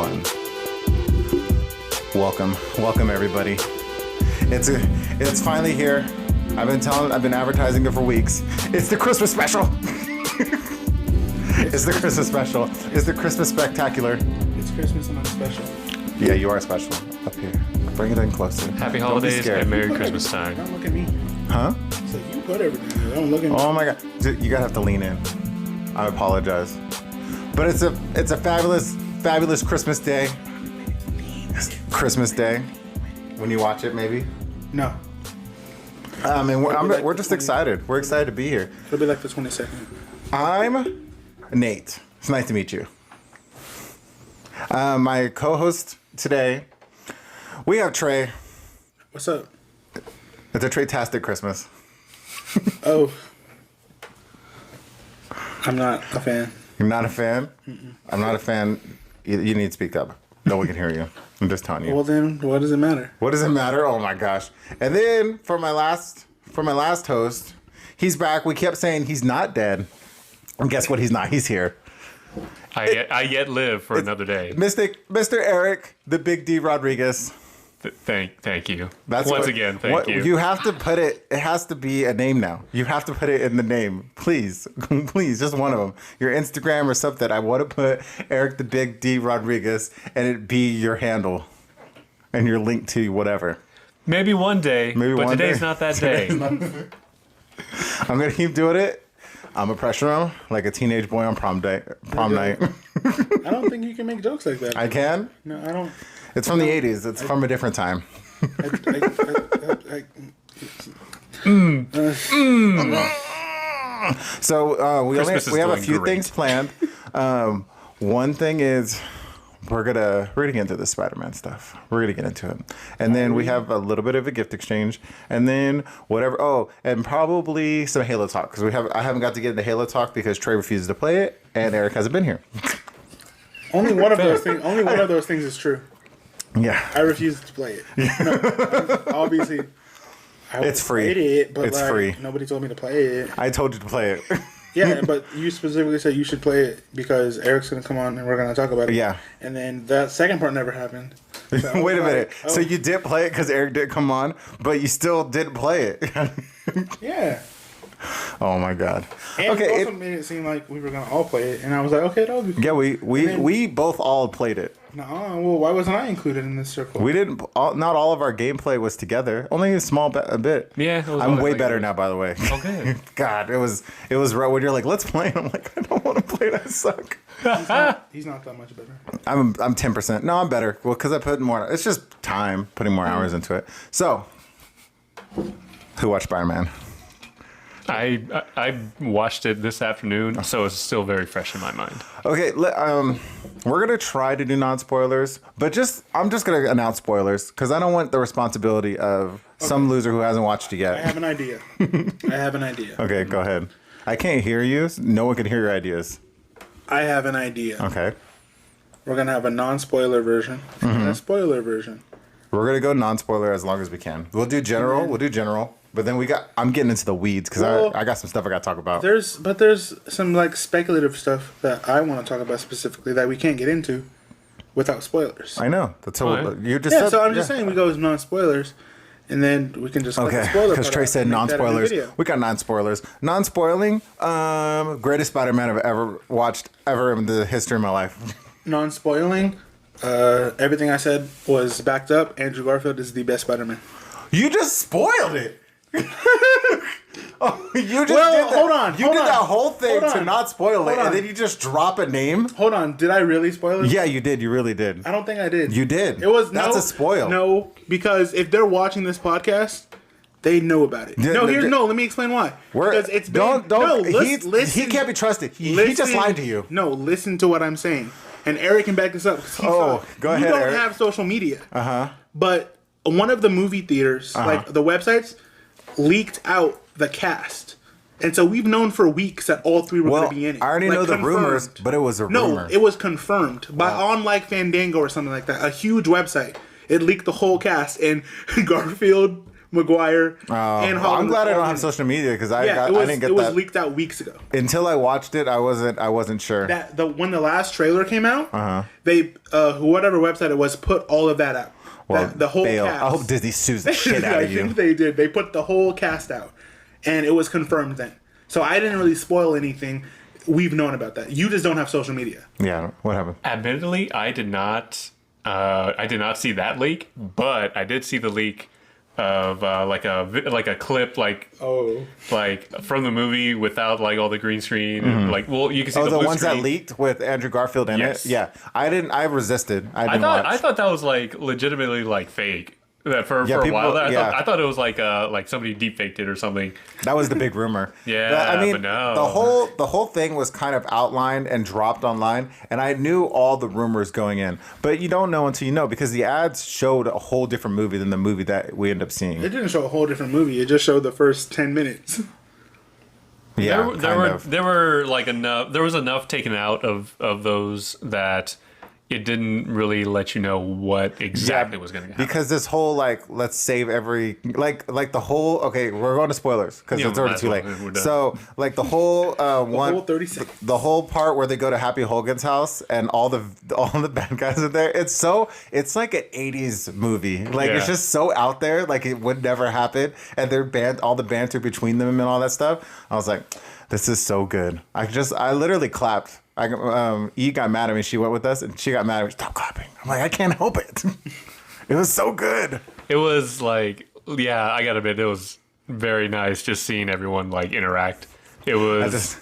one. Welcome everybody. It's finally here. I've been advertising it for weeks. It's the Christmas special. It's the Christmas special. It's the Christmas spectacular. It's Christmas and I'm special. Yeah, you are special. Up here. Bring it in closer. Happy holidays and Merry Christmas time. Don't look at me. Huh? So you put everything there. Don't look at me. Oh my God. You gotta have to lean in. I apologize. But it's a fabulous Christmas day. Christmas day. When you watch it, maybe. No. And we're just excited. We're excited to be here. It'll be like the 22nd. I'm Nate. It's nice to meet you. My co-host today, we have Trey. What's up? It's a Trey-tastic Christmas. Oh. I'm not a fan. You're not a fan? Mm-mm. I'm not a fan. You need to speak up. No one can hear you. I'm just telling you. Well then, what does it matter? What does it matter? Oh my gosh. And then for my last host, he's back. We kept saying he's not dead. And guess what? He's not. He's here. I yet live for another day. Mr. Eric, the Big D Rodriguez. Thank you. Thank you. You have to put it. It has to be a name now. You have to put it in the name, please, please. Just one of them. Your Instagram or something. I want to put Eric the Big D Rodriguez, and it be your handle, and your link to whatever. Maybe one day. But today's not that day. I'm gonna keep doing it. I'm a pressure him like a teenage boy on prom night. I don't think you can make jokes like that. I can. No, I don't. It's from the 80s. It's from a different time. So we have a few things planned. One thing is we're gonna get into the Spider-Man stuff. We're gonna get into it, and then we have a little bit of a gift exchange, and then whatever. Oh, and probably some Halo talk because I haven't got to get into Halo talk because Trey refuses to play it, and Eric hasn't been here. Only one of those things is true. Yeah, I refuse to play it. No, obviously, it's free. It, but it's free. Nobody told me to play it. I told you to play it. Yeah, but you specifically said you should play it because Eric's gonna come on and we're gonna talk about it. Yeah, and then that second part never happened. So wait a minute. Oh. So you did play it because Eric did come on, but you still didn't play it. Yeah. Oh my God. And okay, you also made it seem like we were gonna all play it, and I was like, okay, that'll be cool. Yeah, we both all played it. No, well, why wasn't I included in this circle? We didn't. Not all of our gameplay was together. Only a small bit. Yeah, I'm way better now, by the way. Okay. God, it was right when you're like, let's play. I'm like, I don't want to play. I suck. He's not that much better. I'm 10%. No, I'm better. Well, because I put more. It's just time putting more hours into it. So, who watched Spider-Man? I watched it this afternoon, so it's still very fresh in my mind. Okay, we're gonna try to do non-spoilers, but I'm just gonna announce spoilers because I don't want the responsibility of some loser who hasn't watched it yet. I have an idea. Okay, go ahead. I can't hear you. No one can hear your ideas. I have an idea. Okay. We're gonna have a non-spoiler version and a spoiler version. We're gonna go non-spoiler as long as we can. We'll do general. But then I'm getting into the weeds because I got some stuff I got to talk about. There's some like speculative stuff that I want to talk about specifically that we can't get into without spoilers. I know. That's all. You just said. So I'm just saying we go with non-spoilers, and then we can just okay. Because Trey said non-spoilers. We got non-spoilers. Non-spoiling. Greatest Spider-Man I've ever watched in the history of my life. Non-spoiling. Everything I said was backed up. Andrew Garfield is the best Spider-Man. You just spoiled it. Hold on. You did that whole thing to not spoil it, and then you just drop a name. Hold on. Did I really spoil it? Yeah, you did. You really did. I don't think I did. You did. That's a spoil. No, because if they're watching this podcast, they know about it. Let me explain why. Because it's been, listen, he can't be trusted. He just lied to you. No, listen to what I'm saying, and Eric can back this up. Go ahead. You don't Eric. have social media. But one of the movie theaters, like the websites, leaked out the cast. And so we've known for weeks that all three were going to be in it. I already know the rumors, but it was a rumor. No, it was confirmed on like Fandango or something like that. A huge website. It leaked the whole cast, and Garfield Maguire, and Holland. I'm glad I don't have social media because I didn't get that. It was leaked out weeks ago. Until I watched it, I wasn't sure. When the last trailer came out, they whatever website it was put all of that out. Well, the whole cast. I hope Disney sues the shit out of you. I think they did. They put the whole cast out, and it was confirmed then. So I didn't really spoil anything. We've known about that. You just don't have social media. Yeah. What happened? Admittedly, I did not see that leak, but I did see the leak of like a clip like from the movie without like all the green screen. Like, well, you can see the blue ones screen. that leaked with Andrew Garfield in it. Yeah, I resisted. I thought that was like legitimately like fake. That for a while there, I thought it was like somebody deep faked it or something. That was the big rumor. Yeah, but no. The whole thing was kind of outlined and dropped online, and I knew all the rumors going in. But you don't know until you know, because the ads showed a whole different movie than the movie that we end up seeing. It didn't show a whole different movie. It just showed the first 10 minutes. Yeah, there were like enough. There was enough taken out of those that it didn't really let you know what exactly was going to happen. Because this whole let's save every like the whole we're going to spoilers because it's already too late. So the whole whole 30 seconds. The whole part where they go to Happy Hogan's house and all the bad guys are there. It's like an 80s movie. It's just so out there, like it would never happen. And they're all the banter between them and all that stuff. I was like, this is so good. I literally clapped. E got mad at me. She went with us, and she got mad at me. Stop clapping. I'm like, I can't help it. It was so good. It was like, I gotta admit, it was very nice just seeing everyone like interact. It was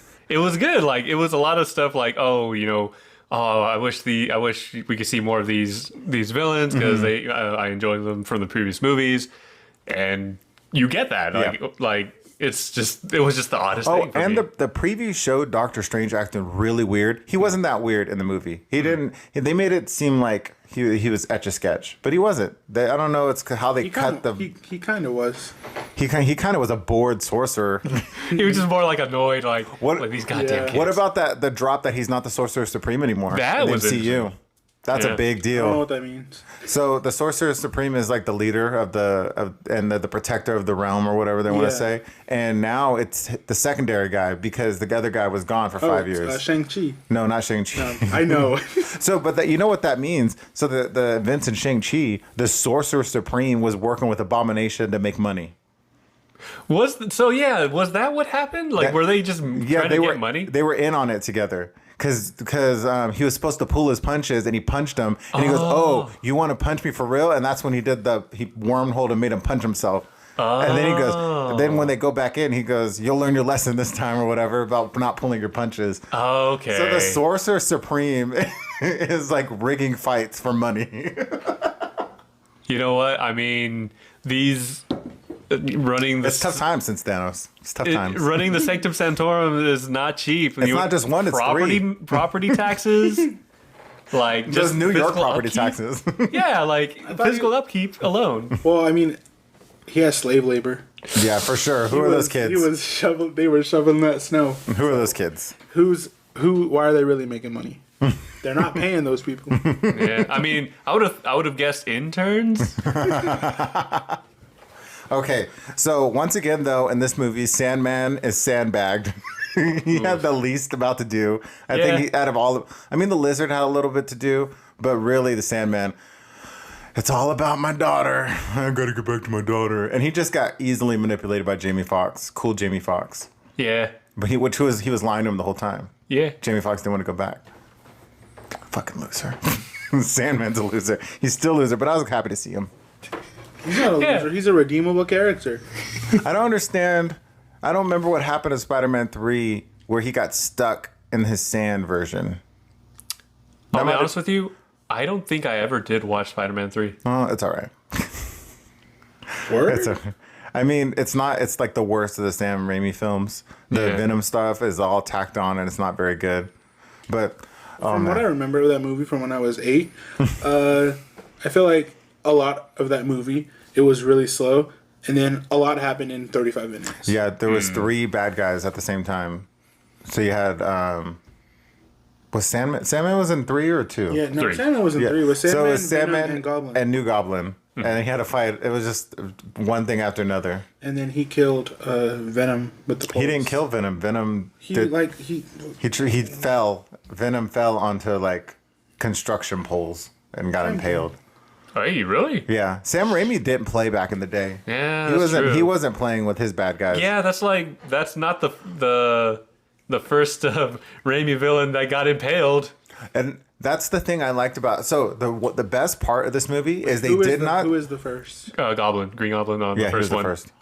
good. Like, it was a lot of stuff like, I wish we could see more of these villains because I enjoyed them from the previous movies, and you get that it was just the oddest thing for and me. the preview showed Doctor Strange acting really weird. He wasn't that weird in the movie. He didn't. They made it seem like he was etch-a-sketch, but he wasn't. I don't know. It's how they cut the. He kind of was. He kind of was a bored sorcerer. He was just more like annoyed, like these goddamn kids. What about the drop that he's not the Sorcerer Supreme anymore? That was MCU. That's a big deal. I don't know what that means. So the Sorcerer Supreme is like the leader of the protector of the realm or whatever they want to say. And now it's the secondary guy because the other guy was gone for 5 years. Shang-Chi. No, not Shang-Chi. No, I know. You know what that means? So the events in Shang-Chi, the Sorcerer Supreme was working with Abomination to make money. Was that what happened? Were they just trying to get money? They were in on it together. Because he was supposed to pull his punches and he punched him and he goes, "Oh, you want to punch me for real?" And that's when he wormholed and made him punch himself. And then he goes, then when they go back in, he goes, "You'll learn your lesson this time," or whatever about not pulling your punches. Okay. So the Sorcerer Supreme is like rigging fights for money. You know what? I mean, these. It's tough times since Thanos. It's tough times. Running the Sanctum Sanctorum is not cheap. It's not just one, it's three. Property taxes. Just those New York property upkeep. Taxes. Yeah, physical upkeep alone. Well, I mean, he has slave labor. Yeah, for sure. Who are those kids? They were shoveling that snow. Who are those kids? Why are they really making money? They're not paying those people. Yeah, I mean, I would have guessed interns. Okay, so once again, though, in this movie, Sandman is sandbagged. He had the least about to do. I think out of all, the Lizard had a little bit to do, but really the Sandman, it's all about my daughter. I gotta get back to my daughter. And he just got easily manipulated by Jamie Foxx. Cool Jamie Foxx. Yeah. But he was lying to him the whole time. Yeah. Jamie Foxx didn't want to go back. Fucking loser. Sandman's a loser. He's still a loser, but I was happy to see him. He's not a loser. He's a redeemable character. I don't understand. I don't remember what happened in Spider-Man 3 where he got stuck in his sand version. I'll be honest with you, I don't think I ever did watch Spider-Man 3. Oh, it's all right. Word? It's not. It's like the worst of the Sam Raimi films. The Venom stuff is all tacked on and it's not very good. But from what I remember of that movie from when I was 8, I feel like a lot of that movie, it was really slow, and then a lot happened in 35 minutes. Yeah, there was 3 bad guys at the same time. So you had Was Sandman? Sandman was in 3 or 2? Yeah, no, 3. Sandman was in 3. It was Sandman, So it was Venom, Sandman and Goblin. and New Goblin. And he had to fight. It was just one thing after another. And then he killed Venom with the poles. He didn't kill Venom. Venom He fell. Venom fell onto like construction poles and got impaled. Hey, really? Yeah, Sam Raimi didn't play back in the day. Yeah, he that's wasn't. true. He wasn't playing with his bad guys. Yeah, that's not the first Raimi villain that got impaled. And that's the thing I liked about. So the best part of this movie is Who is the first? Goblin, Green Goblin on the he was first one. the first.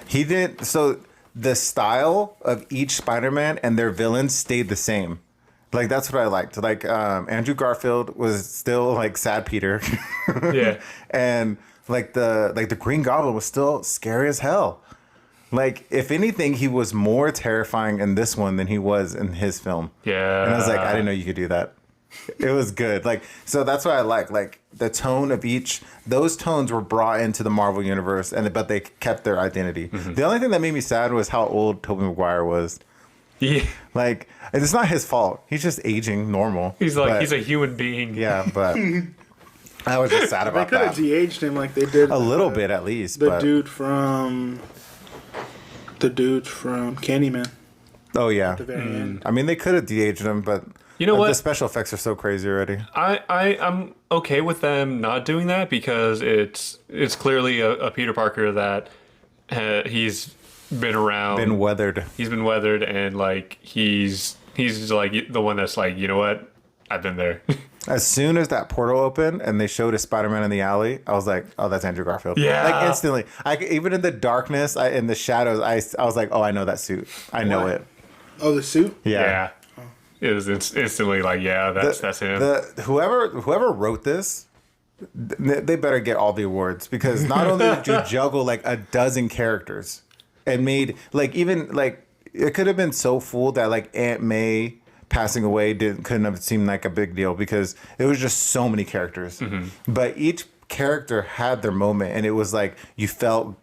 He did. So the style of each Spider-Man and their villains stayed the same. Like that's what I liked. Like Andrew Garfield was still like sad Peter. Yeah. And like the Green Goblin was still scary as hell. Like if anything, he was more terrifying in this one than he was in his film. Yeah. And I was like, I didn't know you could do that. It was good. Like so that's what I like the tone of each. Those tones were brought into the Marvel universe, but they kept their identity. Mm-hmm. The only thing that made me sad was how old Tobey Maguire was. Yeah. Like it's not his fault. He's just aging normal. He's a human being. Yeah, but I was just sad They about could have that. de-aged him like they did A little bit at least. the but, dude from Candyman oh yeah. at the very end. I mean, they could have de-aged him, but You know the what? special effects are so crazy already. I'm okay with them not doing that because it's clearly a Peter Parker that he's been around, Been weathered. he's been weathered, and like he's like the one that's like, you know what, I've been there. As soon as that portal opened and they showed a Spider-Man in the alley, I was like, "Oh, that's Andrew Garfield." Yeah. like instantly. Even in the darkness, in the shadows, I was like, "Oh, I know that suit. I know What? it." Oh, the suit? Yeah. It was instantly like, yeah, that's him. Whoever wrote this, they better get all the awards because not only did you juggle like a dozen characters and made like even like it could have been so full that like Aunt May passing away couldn't have seemed like a big deal because it was just so many characters. But each character had their moment and it was like you felt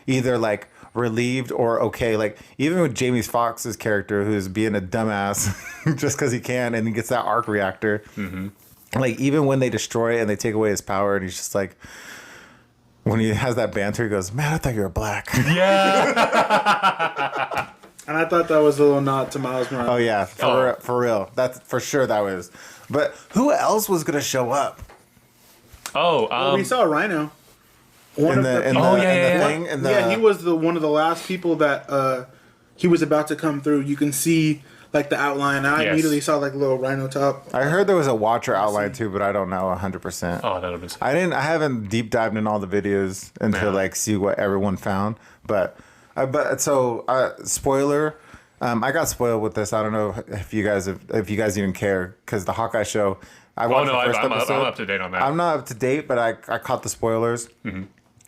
either like relieved or okay. Like even with Jamie Foxx's character who's being a dumbass just because he can and he gets that arc reactor. Like even when they destroy it and they take away his power and he's just like when he has that banter he goes, "Man, I thought you were black." Yeah. And I thought that was a little nod to Miles Morales. Oh yeah, for real. That's for sure that was. But who else was gonna show up? Oh, We saw Rhino. He was one of the last people that he was about to come through. You can see like the outline. I Yes. immediately saw like a little Rhino top. I heard there was a Watcher outline too, but I don't know 100%. oh, that would have been sick. I haven't deep dived in all the videos until Yeah. like see what everyone found. But spoiler, I got spoiled with this. I don't know if you guys even care because the Hawkeye show. I watched the first episode. I'm up to date on that. I'm not up to date, but I caught the spoilers.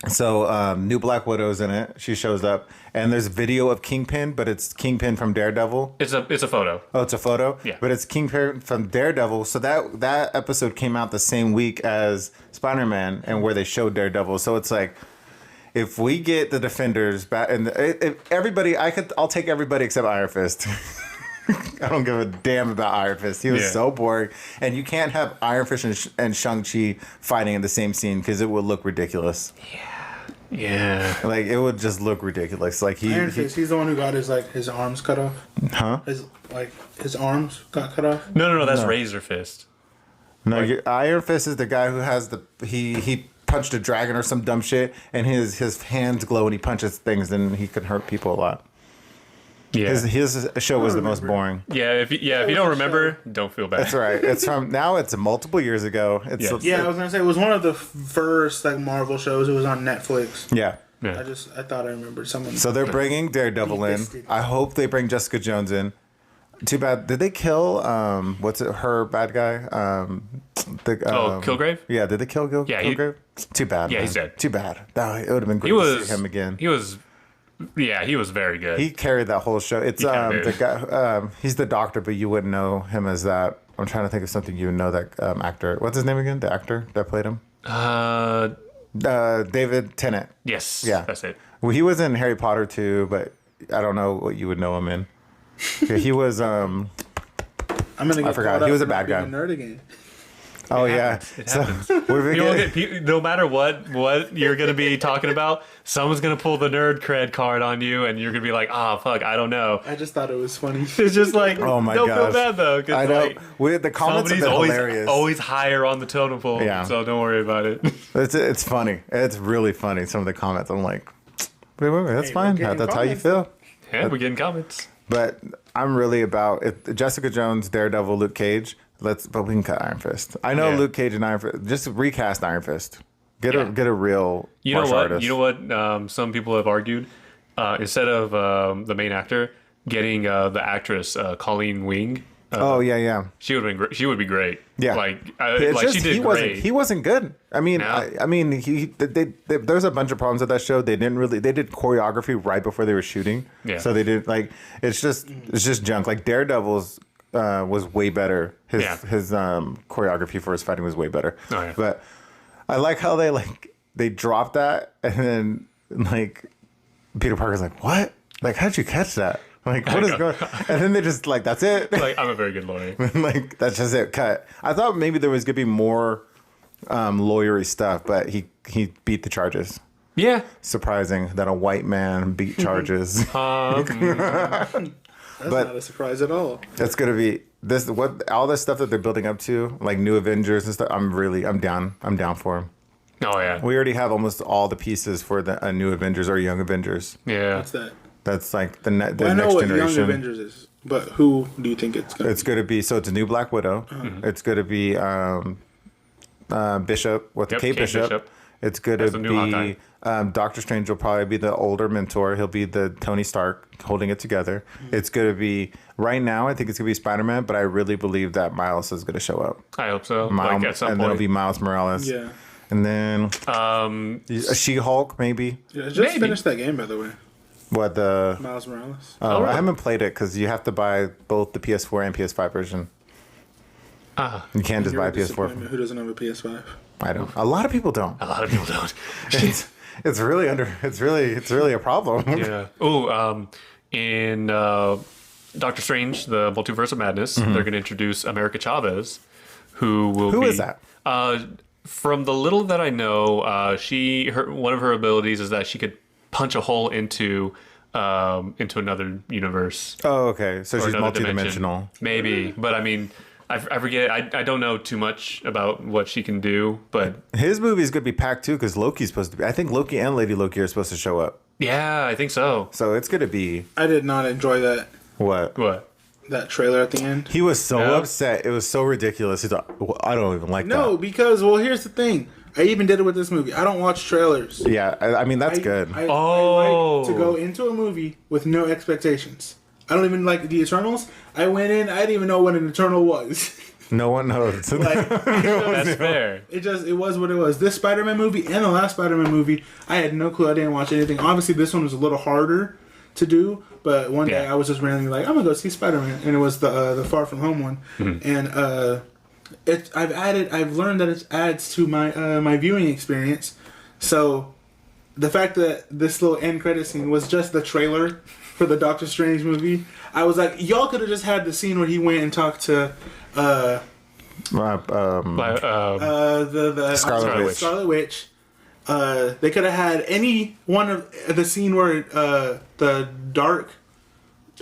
So new Black Widow's in it. She shows up, and there's video of Kingpin, but it's Kingpin from Daredevil. It's a photo. Oh, it's a photo. Yeah. But it's Kingpin from Daredevil. So that episode came out the same week as Spider-Man, and where they showed Daredevil. So it's like, if we get the Defenders back, and if everybody, I'll take everybody except Iron Fist. I don't give a damn about Iron Fist. He was so boring, and you can't have Iron Fist and Shang-Chi fighting in the same scene because it would look ridiculous. Yeah. Like it would just look ridiculous. Like Iron Fist, he's the one who got his arms cut off. Huh? His arms got cut off. No, that's Razor Fist. No, Iron Fist is the guy who has he punched a dragon or some dumb shit, and his hands glow when he punches things, and he can hurt people a lot. Yeah. His show was the most boring. Yeah, if you don't remember, don't feel bad. That's right. It's from now. It's multiple years ago. It's Yeah, I was gonna say it was one of the first like Marvel shows. It was on Netflix. yeah. Yeah. I thought I remembered someone. So they're bringing Daredevil in. I hope they bring Jessica Jones in. Too bad. Did they kill her bad guy? Kilgrave? Yeah. Did they kill Kilgrave? Too bad. Yeah, man. he's dead. Too bad. No, it would have been great to see him again. He was very good. He carried that whole show. It's the guy. He's the doctor, but you wouldn't know him as that. I'm trying to think of something you would know that actor. What's his name again? The actor that played him. David Tennant. Yes. Yeah, That's it. Well, he was in Harry Potter too, but I don't know what you would know him in. Yeah, he was. I'm gonna get I forgot. He was a bad guy. A nerd again. Oh yeah, It happens. what if it No matter what you're gonna be talking about, someone's gonna pull the nerd cred card on you, and you're gonna be like, fuck, I don't know. I just thought it was funny. It's just like, Oh my don't feel gosh. bad though, I know. like, The comments have somebody's been always hilarious. always higher on the totem pole. Yeah. So don't worry about it. It's funny. It's really funny. Some of the comments. I'm like, wait, that's Hey, fine. we're getting That's how you comments. feel. Yeah, we're getting comments. But I'm really about it. Jessica Jones, Daredevil, Luke Cage. But we can cut Iron Fist. I know Yeah. Luke Cage and Iron Fist. Just recast Iron Fist. Get Yeah. a real You know martial what? artist. You know what? Some people have argued instead of the main actor getting the actress Colleen Wing. Oh yeah. She would have been. She would be great. Yeah. Like she did great. He wasn't good. I mean, No. I mean, there's a bunch of problems with that show. They did choreography right before they were shooting. Yeah. So they did it's just junk. Like Daredevil's was way better. His choreography for his fighting was way better. Oh, yeah. But I like how they dropped that and then Peter Parker's like, what? Like, how'd you catch that? Like, what is going? And then they just that's it. Like, I'm a very good lawyer. That's just it. Cut. I thought maybe there was gonna be more lawyery stuff, but he beat the charges. Yeah. Surprising that a white man beat charges. That's not a surprise at all. It's gonna be all this stuff that they're building up to, like New Avengers and stuff. I'm down. I'm down for them. Oh yeah. We already have almost all the pieces for the New Avengers or Young Avengers. Yeah. What's that? That's like the next I know what generation. Young Avengers is, but who do you think it's going to be? It's going to be it's a new Black Widow. It's going to be Bishop with Kate Bishop. It's going That's to a new be Doctor Strange will probably be the older mentor. He'll be the Tony Stark holding it together. It's going to be right now. I think it's going to be Spider-Man, but I really believe that Miles is going to show up. I hope so. Miles, At some and point. then it'll be Miles Morales. Yeah. And then a She-Hulk maybe. Yeah, just Maybe. finished that game, by the way. What the? Miles Morales. Oh, really? I haven't played it because you have to buy both the PS4 and PS5 version. You can't just buy a PS4. Who doesn't have a PS5? I don't. A lot of people don't. A lot of people don't. It's really a problem. Yeah. Oh, in Doctor Strange, the Multiverse of Madness, they're going to introduce America Chavez, who will be... Who is that? From the little that I know, one of her abilities is that she could punch a hole into another universe. Oh, okay. So or she's another multidimensional. dimension. Maybe, but I mean, I forget. I don't know too much about what she can do, but His movie is going to be packed too because Loki's supposed to be. I think Loki and Lady Loki are supposed to show up. yeah, I think so. So it's going to be I did not enjoy what? that trailer at the end. He was so Yeah. upset. It was so ridiculous. He's like, well, I don't even like No, that. because here's the thing. I even did it with this movie. I don't watch trailers. Yeah, I mean that's good. I like to go into a movie with no expectations. I don't even like the Eternals. I went in. I didn't even know what an Eternal was. No one knows. Like, That's fair. it was what it was. This Spider-Man movie and the last Spider-Man movie, I had no clue. I didn't watch anything. Obviously, this one was a little harder to do. But one day Yeah. I was just randomly like, I'm gonna go see Spider-Man, and it was the Far From Home one. And I've learned that it adds to my my viewing experience. So the fact that this little end credit scene was just the trailer for the Doctor Strange movie, I was like, y'all could have just had the scene where he went and talked to the Scarlet Witch. Scarlet Witch. They could have had any one of the scene where the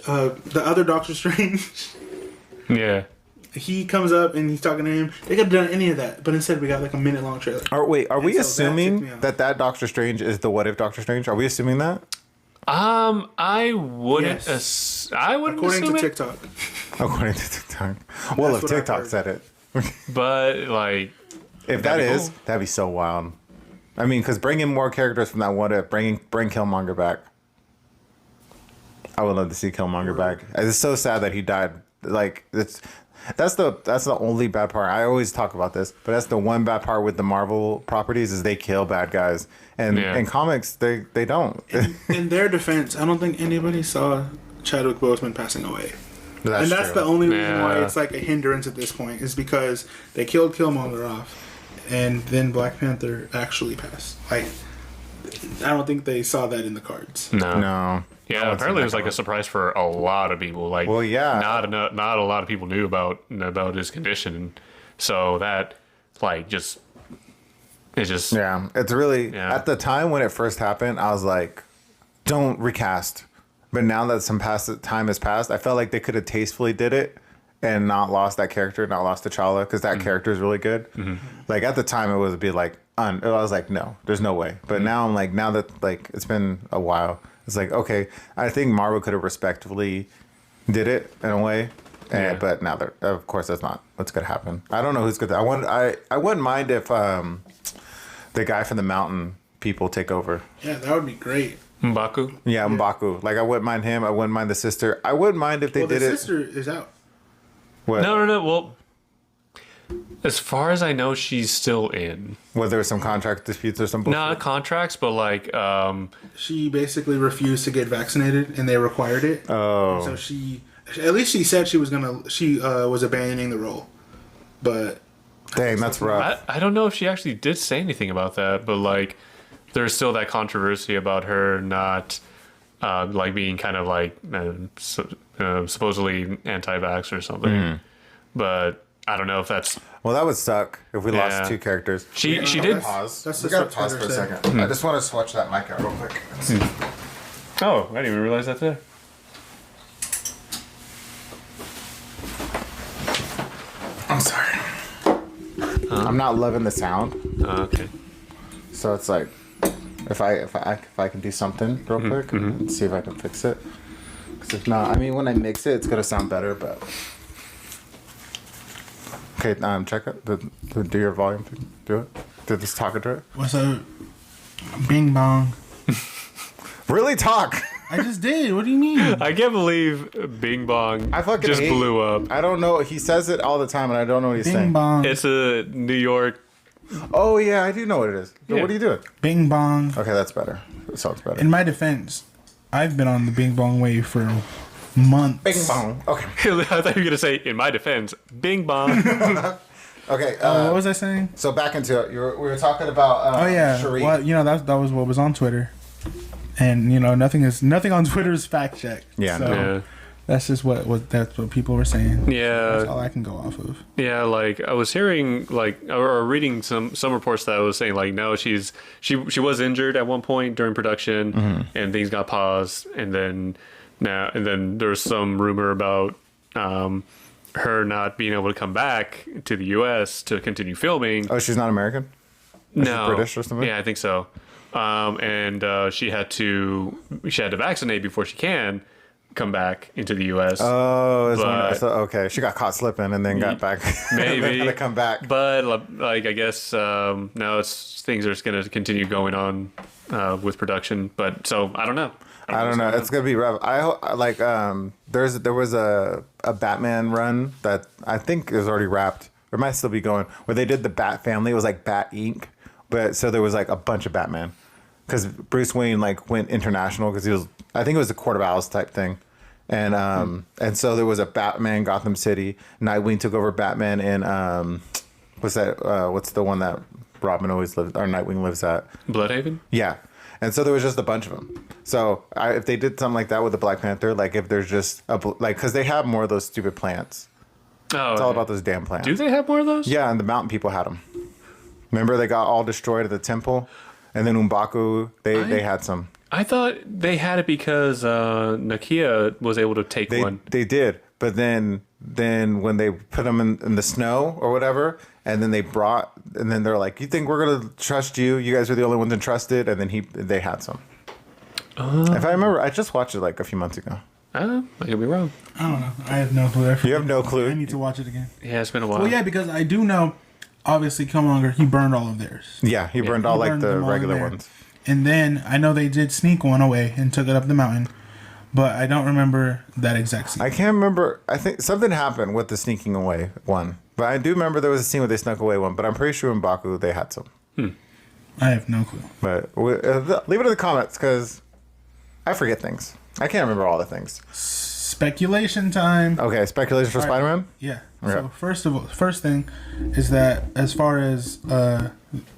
other Doctor Strange, Yeah. he comes up and he's talking to him. They could have done any of that, but instead we got like a minute-long trailer. Are we so that ticked assuming me off. that Doctor Strange is the What If Doctor Strange? Are we assuming that? I wouldn't. Yes. I wouldn't According assume to it, TikTok. According to TikTok. Well, if what I've TikTok heard. said it. but like, If That'd be that is, cool. that'd be so wild. I mean, because bring in more characters from that What If. Bring Killmonger back. I would love to see Killmonger back. It's so sad that he died. Like that's the only bad part. I always talk about this, but that's the one bad part with the Marvel properties is they kill bad guys, and Yeah. in comics they don't. In their defense, I don't think anybody saw Chadwick Boseman passing away. That's And that's true. the only reason why Yeah. it's like a hindrance at this point is because they killed Killmonger off, and then Black Panther actually passed. Like, I don't think they saw that in the cards. no. No. Yeah, apparently it was like a surprise for a lot of people. Like, well, yeah, not a lot of people knew about his condition, so that it's just yeah, it's really at the time when it first happened, I was like, don't recast. But now that some time has passed, I felt like they could have tastefully did it and not lost that character, not lost T'Challa, because that character is really good. Mm-hmm. Like at the time, it would be like, I was like, no, there's no way. But now I'm like, now that like it's been a while, it's like, okay, I think Marvel could have respectively did it in a way. But now that, of course, that's not what's gonna happen. I don't know who's gonna. I wouldn't mind if the guy from the mountain people take over. Yeah, that would be great. M'Baku? Yeah, M'Baku. Like, I wouldn't mind him. I wouldn't mind the sister. I wouldn't mind if they did it. The sister is out. What? No. Well, as far as I know, she's still in. Well, there was some contract disputes or something? Not contracts, but like... she basically refused to get vaccinated, and they required it. Oh. So she... At least she said she was gonna... She was abandoning the role. But... Dang, that's rough. I don't know if she actually did say anything about that, but like... There's still that controversy about her not, like being kind of like supposedly anti-vax or something. Mm. But I don't know if that's. Well, that would suck if we lost two characters. She did. Pause. We gotta pause for a second. I just want to switch that mic out real quick. Oh, I didn't even realize that there. I'm sorry. I'm not loving the sound. Okay. So it's like. If I can do something real quick and see if I can fix it. Because if not, I mean, when I mix it, it's gonna sound better. But okay, check it. Do your volume thing. Do it. Do this talking to it. What's up? Bing bong. Really talk. I just did. What do you mean? I can't believe Bing Bong just blew up. I don't know. He says it all the time, and I don't know what he's saying. Bing bong. It's a New York. Oh, yeah, I do know what it is. Yeah. What are you doing? Bing bong. Okay, that's better. That sounds better. In my defense, I've been on the bing bong wave for months. Bing bong. Okay. I thought you were going to say, in my defense, Bing Bong. Okay. What was I saying? So back into it. We were talking about Sharif. Well, that was what was on Twitter. And, nothing on Twitter is fact checked. Yeah. So. Yeah. That's just that's what people were saying. Yeah, that's all I can go off of. Yeah, like I was hearing or reading some reports that was saying like no, she was injured at one point during production and things got paused and then there's some rumor about her not being able to come back to the U.S. to continue filming. Oh, she's not American? No, she's British or something? Yeah, I think so. And she had to vaccinate before she can come back into the U.S. Oh, okay. She got caught slipping and then got back. Maybe had to come back. But like I guess now things are just going to continue going on with production. But so I don't know. I don't know. It's gonna be rough. There was a Batman run that I think is already wrapped. Or might still be going where they did the Bat family. It was like Bat Inc. But so there was like a bunch of Batman because Bruce Wayne like went international because he was. I think it was a Court of Owls type thing. And so there was a Batman Gotham City. Nightwing took over Batman in what's the one that Robin always lives or Nightwing lives at? Bloodhaven? Yeah. And so there was just a bunch of them. So if they did something like that with the Black Panther, like if there's just because they have more of those stupid plants. Oh, it's all about those damn plants. Do they have more of those? Yeah, and the mountain people had them. Remember they got all destroyed at the temple? And then M'Baku, they had some. I thought they had it because Nakia was able to take one. They did, but then when they put them in the snow or whatever, and then they're like, "You think we're gonna trust you? You guys are the only ones entrusted." And then they had some. If I remember, I just watched it like a few months ago. I could be wrong. I don't know. I have no clue. You have no clue. I need to watch it again. Yeah, it's been a while. Well, yeah, because I do know. Obviously, Killmonger, he burned all of theirs. Yeah, he burned all like the regular ones. And then I know they did sneak one away and took it up the mountain, but I don't remember that exact scene. I can't remember. I think something happened with the sneaking away one, but I do remember there was a scene where they snuck away one. But I'm pretty sure in M'Baku they had some. I have no clue. But leave it in the comments because I forget things. I can't remember all the things. Speculation time. Okay, speculation for Spider-Man? Yeah. Okay. So first thing is that as far as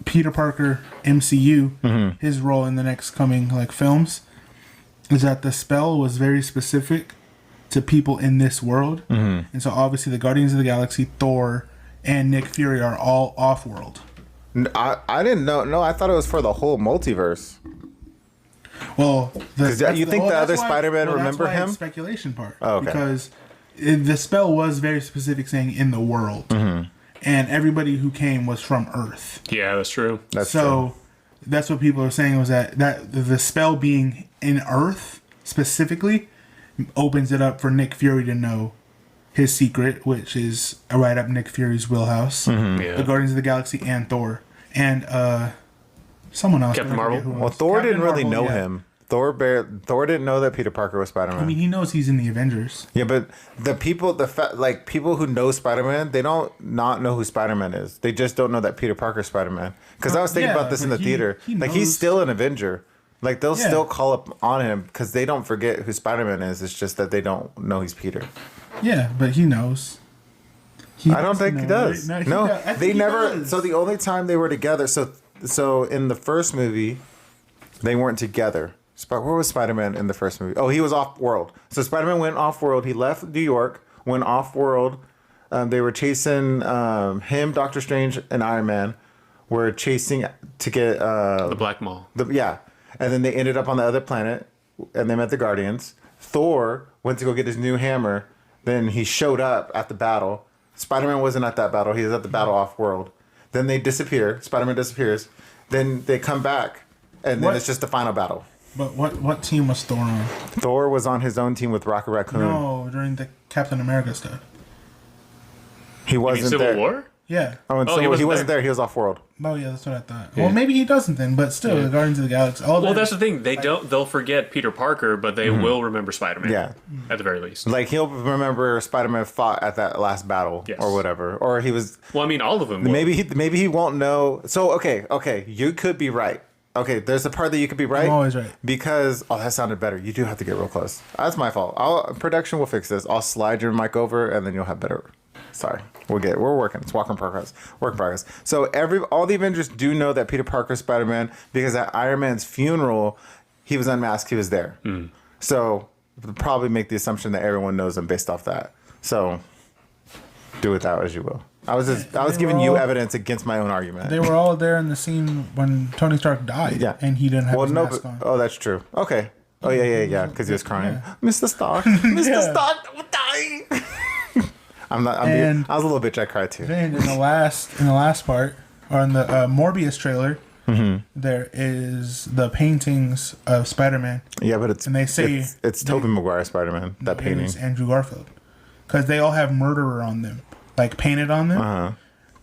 Peter Parker MCU, his role in the next coming films is that the spell was very specific to people in this world. Mm-hmm. And so obviously the Guardians of the Galaxy, Thor, and Nick Fury are all off-world. I didn't know. No, I thought it was for the whole multiverse. Well, you think the other Spider-Man remember him? It's speculation part. Oh, okay. Because the spell was very specific, saying in the world, and everybody who came was from Earth. Yeah, that's true. That's true. That's what people are saying, was that the spell being in Earth specifically opens it up for Nick Fury to know his secret, which is right up Nick Fury's wheelhouse. Mm-hmm. Yeah. The Guardians of the Galaxy and Thor. And someone else. Captain Marvel? Well, Thor didn't really know him. Thor didn't know that Peter Parker was Spider-Man. I mean, he knows he's in the Avengers. Yeah, but the people, people who know Spider-Man, they don't not know who Spider-Man is. They just don't know that Peter Parker's Spider-Man. Because I was thinking about this in the theater. He's still an Avenger. Like, they'll still call up on him because they don't forget who Spider-Man is. It's just that they don't know he's Peter. Yeah, but he knows. I don't think he does. Right? No, they never. Does. So the only time they were together. So in the first movie, they weren't together. Where was Spider-Man in the first movie? Oh, he was off-world. So Spider-Man went off-world. He left New York, went off-world. They were chasing him, Doctor Strange, and Iron Man were chasing to get the Black Mall. And then they ended up on the other planet, and they met the Guardians. Thor went to go get his new hammer. Then he showed up at the battle. Spider-Man wasn't at that battle. He was at the battle off-world. Then they disappear. Spider-Man disappears. Then they come back, and then it's just the final battle. But what team was Thor on? Thor was on his own team with Rocket Raccoon. No, during the Captain America stuff. He wasn't Civil there. War? Yeah. He wasn't there. He was off-world. Oh yeah, that's what I thought. Yeah. Well, maybe he doesn't then, but still, the Guardians of the Galaxy. That's the thing. They'll forget Peter Parker, but they will remember Spider-Man. Yeah, at the very least. Like, he'll remember Spider-Man fought at that last battle or whatever, or he was. Well, I mean, all of them. Maybe he won't know. So okay, you could be right. Okay, there's a part that you could be right. I'm always right. Because that sounded better. You do have to get real close. That's my fault. Production will fix this. I'll slide your mic over, and then you'll have better. Sorry, we're working. It's work in progress. So all the Avengers do know that Peter Parker's Spider-Man because at Iron Man's funeral, he was unmasked. He was there. So we'll probably make the assumption that everyone knows him based off that. So do with that as you will. I was giving you evidence against my own argument. They were all there in the scene when Tony Stark died. Yeah, and he didn't have his mask on. Oh, that's true. Okay. Oh yeah. Because he was crying. Yeah. Mr. Stark, Mr. Stark, I'm dying. I was a little bitch. I cried too. And in the last part, or in the Morbius trailer, there is the paintings of Spider-Man. Yeah, but and they say it's Tobey Maguire Spider-Man. That painting. It's Andrew Garfield, because they all have murderer on them, like painted on them.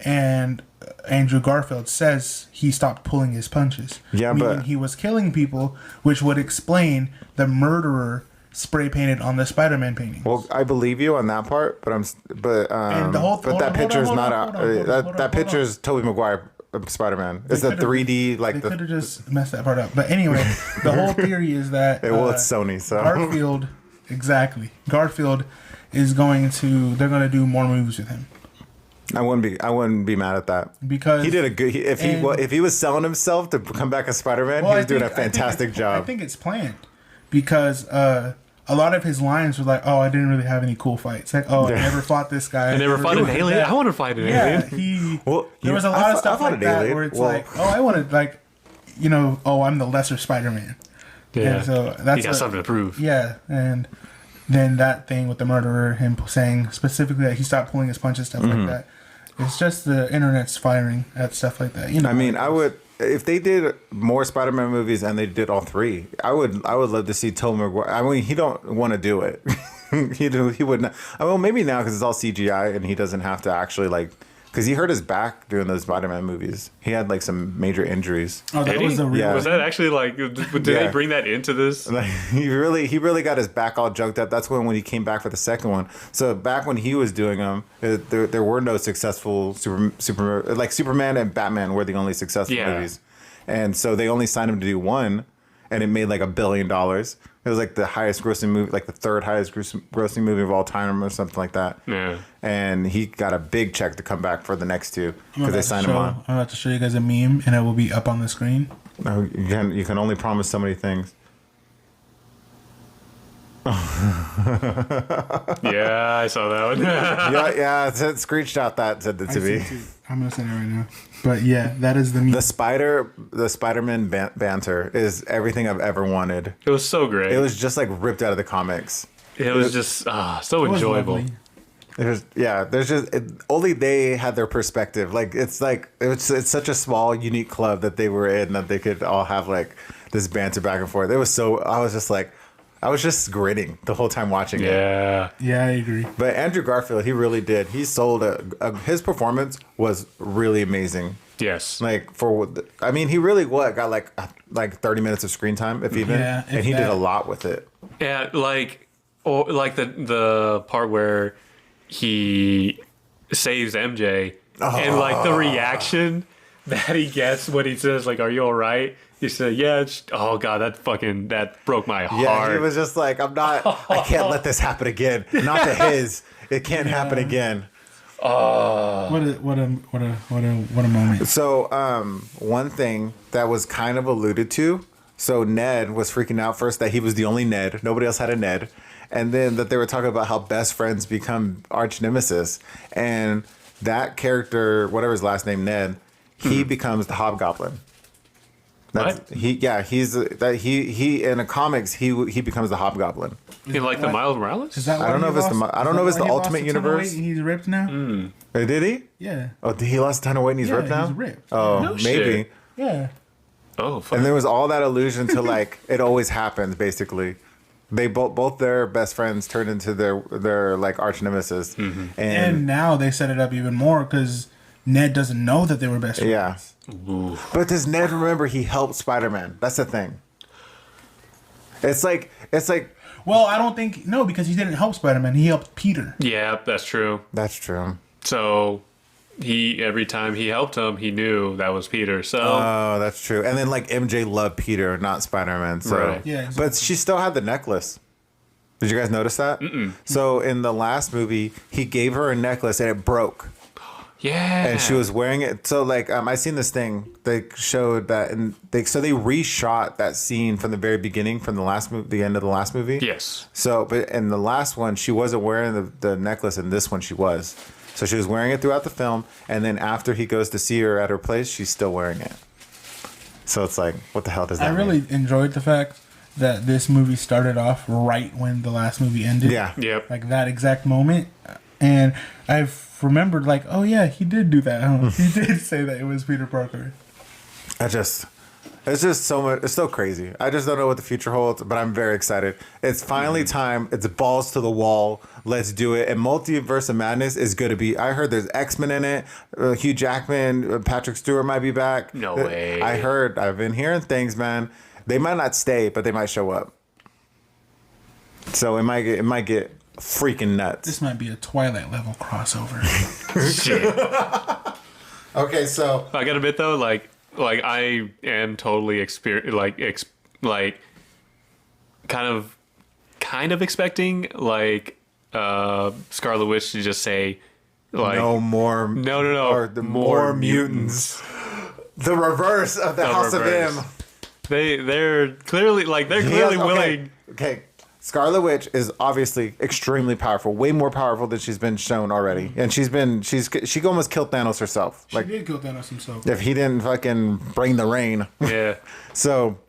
And Andrew Garfield says he stopped pulling his punches. Yeah, but he was killing people, which would explain the murderer spray painted on the Spider-Man painting. Well, I believe you on that part, but that picture is not that picture is Tobey Maguire Spider-Man. It's the 3D they could have just messed that part up. But anyway, the whole theory is that it's Sony, so Garfield is they're going to do more movies with him. I wouldn't be mad at that, because he did a good. If he was selling himself to come back as Spider-Man, he was doing a fantastic job. I think it's planned, because a lot of his lines were like, "Oh, I didn't really have any cool fights." Like, "Oh, I never fought this guy. I never fought an alien. I want to fight an alien." There was a lot of stuff like that where it's like, "Oh, I wanted I'm the lesser Spider-Man." Yeah, and so that's he got something to prove. Yeah, and then that thing with the murderer, him saying specifically that he stopped pulling his punches, stuff like that. It's just the internet's firing at stuff like that. I mean, I would. If they did more Spider-Man movies and they did all three, I would love to see Tobey Maguire. I mean, he don't want to do it. He would not. Maybe now because it's all CGI and he doesn't have to actually because he hurt his back doing those Spider-Man movies. He had some major injuries. Oh, that was the real. Yeah. Was that actually did they bring that into this? He really got his back all junked up. That's when he came back for the second one. So back when he was doing them, there were no successful Superman and Batman were the only successful movies, and so they only signed him to do one, and it made $1 billion. It was the highest grossing movie, the third highest grossing movie of all time or something like that. Yeah. And he got a big check to come back for the next two because they signed him on. I'm about to show you guys a meme, and it will be up on the screen. No, you can only promise so many things. Yeah, I saw that one. yeah. It screenshot that. Sent it to me. I'm gonna send it right now. But yeah, that is the meme. The Spider-Man banter is everything I've ever wanted. It was so great. It was just like ripped out of the comics. It was just so enjoyable. Lovely. There's just only they had their perspective. Like it's such a small, unique club that they were in that they could all have like this banter back and forth. It was so I was just grinning the whole time watching it. Yeah, I agree. But Andrew Garfield, he really did. He sold his performance was really amazing. Yes. Like he really got like 30 minutes of screen time, if even, and he did a lot with it. Yeah, like the part where he saves MJ and like the reaction that he gets when he says like, "Are you all right?" He said, "Yeah." Oh god, that broke my heart. Yeah, he was just like, I can't let this happen again. Not to his. It can't happen again. What a moment. So one thing that was kind of alluded to. So Ned was freaking out first that he was the only Ned. Nobody else had a Ned. And then that they were talking about how best friends become arch nemesis. And that character, whatever his last name, Ned, he becomes the Hobgoblin. What? He in the comics he becomes the Hobgoblin. In like the Miles Morales? Is that I don't know if it's the Ultimate Universe. He's ripped now. Did he? Yeah. Oh, he lost a ton of weight and he's ripped now? He's ripped. Oh, No maybe. shit. Yeah. Oh, fuck. And there was all that allusion to like it always happens basically. They both their best friends turned into their like arch nemesis. And now they set it up even more because Ned doesn't know that they were best friends. Yeah. Oof. But does Ned remember he helped Spider-Man? That's the thing. It's like Well, I don't think because he didn't help Spider-Man. He helped Peter. Yeah, that's true. that's true. So every time he helped him, he knew that was Peter. So Oh, that's true. And then like MJ loved Peter, not Spider-Man. So Right. Yeah, exactly. But she still had the necklace. Did you guys notice that? Mm-mm. So in the last movie, he gave her a necklace and it broke. yeah, And she was wearing it. So like I seen this thing. They showed that, and they reshot that scene from the very beginning, from the end of the last movie. yes. So, but in the last one, she wasn't wearing the necklace. In this one, she was. So she was wearing it throughout the film, and then after he goes to see her at her place, she's still wearing it. So it's like, what the hell does that I mean? really enjoyed the fact that this movie started off right when the last movie ended. Yeah. Yep. Like that exact moment. And I've remembered like, oh yeah, he did do that. Oh, he did say that it was Peter Parker. It's just so much. It's so crazy. I just don't know what the future holds, but I'm very excited. It's finally time. It's balls to the wall. Let's do it. And Multiverse of Madness is going to be. I heard there's X-Men in it. Hugh Jackman, Patrick Stewart might be back. No way. I've been hearing things, man. They might not stay, but they might show up. So it might get freaking nuts. This might be a Twilight level crossover. Shit. Okay, so I got a bit though, like I am totally kind of expecting like Scarlet Witch to just say like no more. No. Or the more mutants. The reverse of the House reverse. of M. They're clearly willing. Okay. Scarlet Witch is obviously extremely powerful, way more powerful than she's been shown already, and she almost killed Thanos herself. She did kill Thanos himself. If he didn't fucking bring the rain. Yeah. So,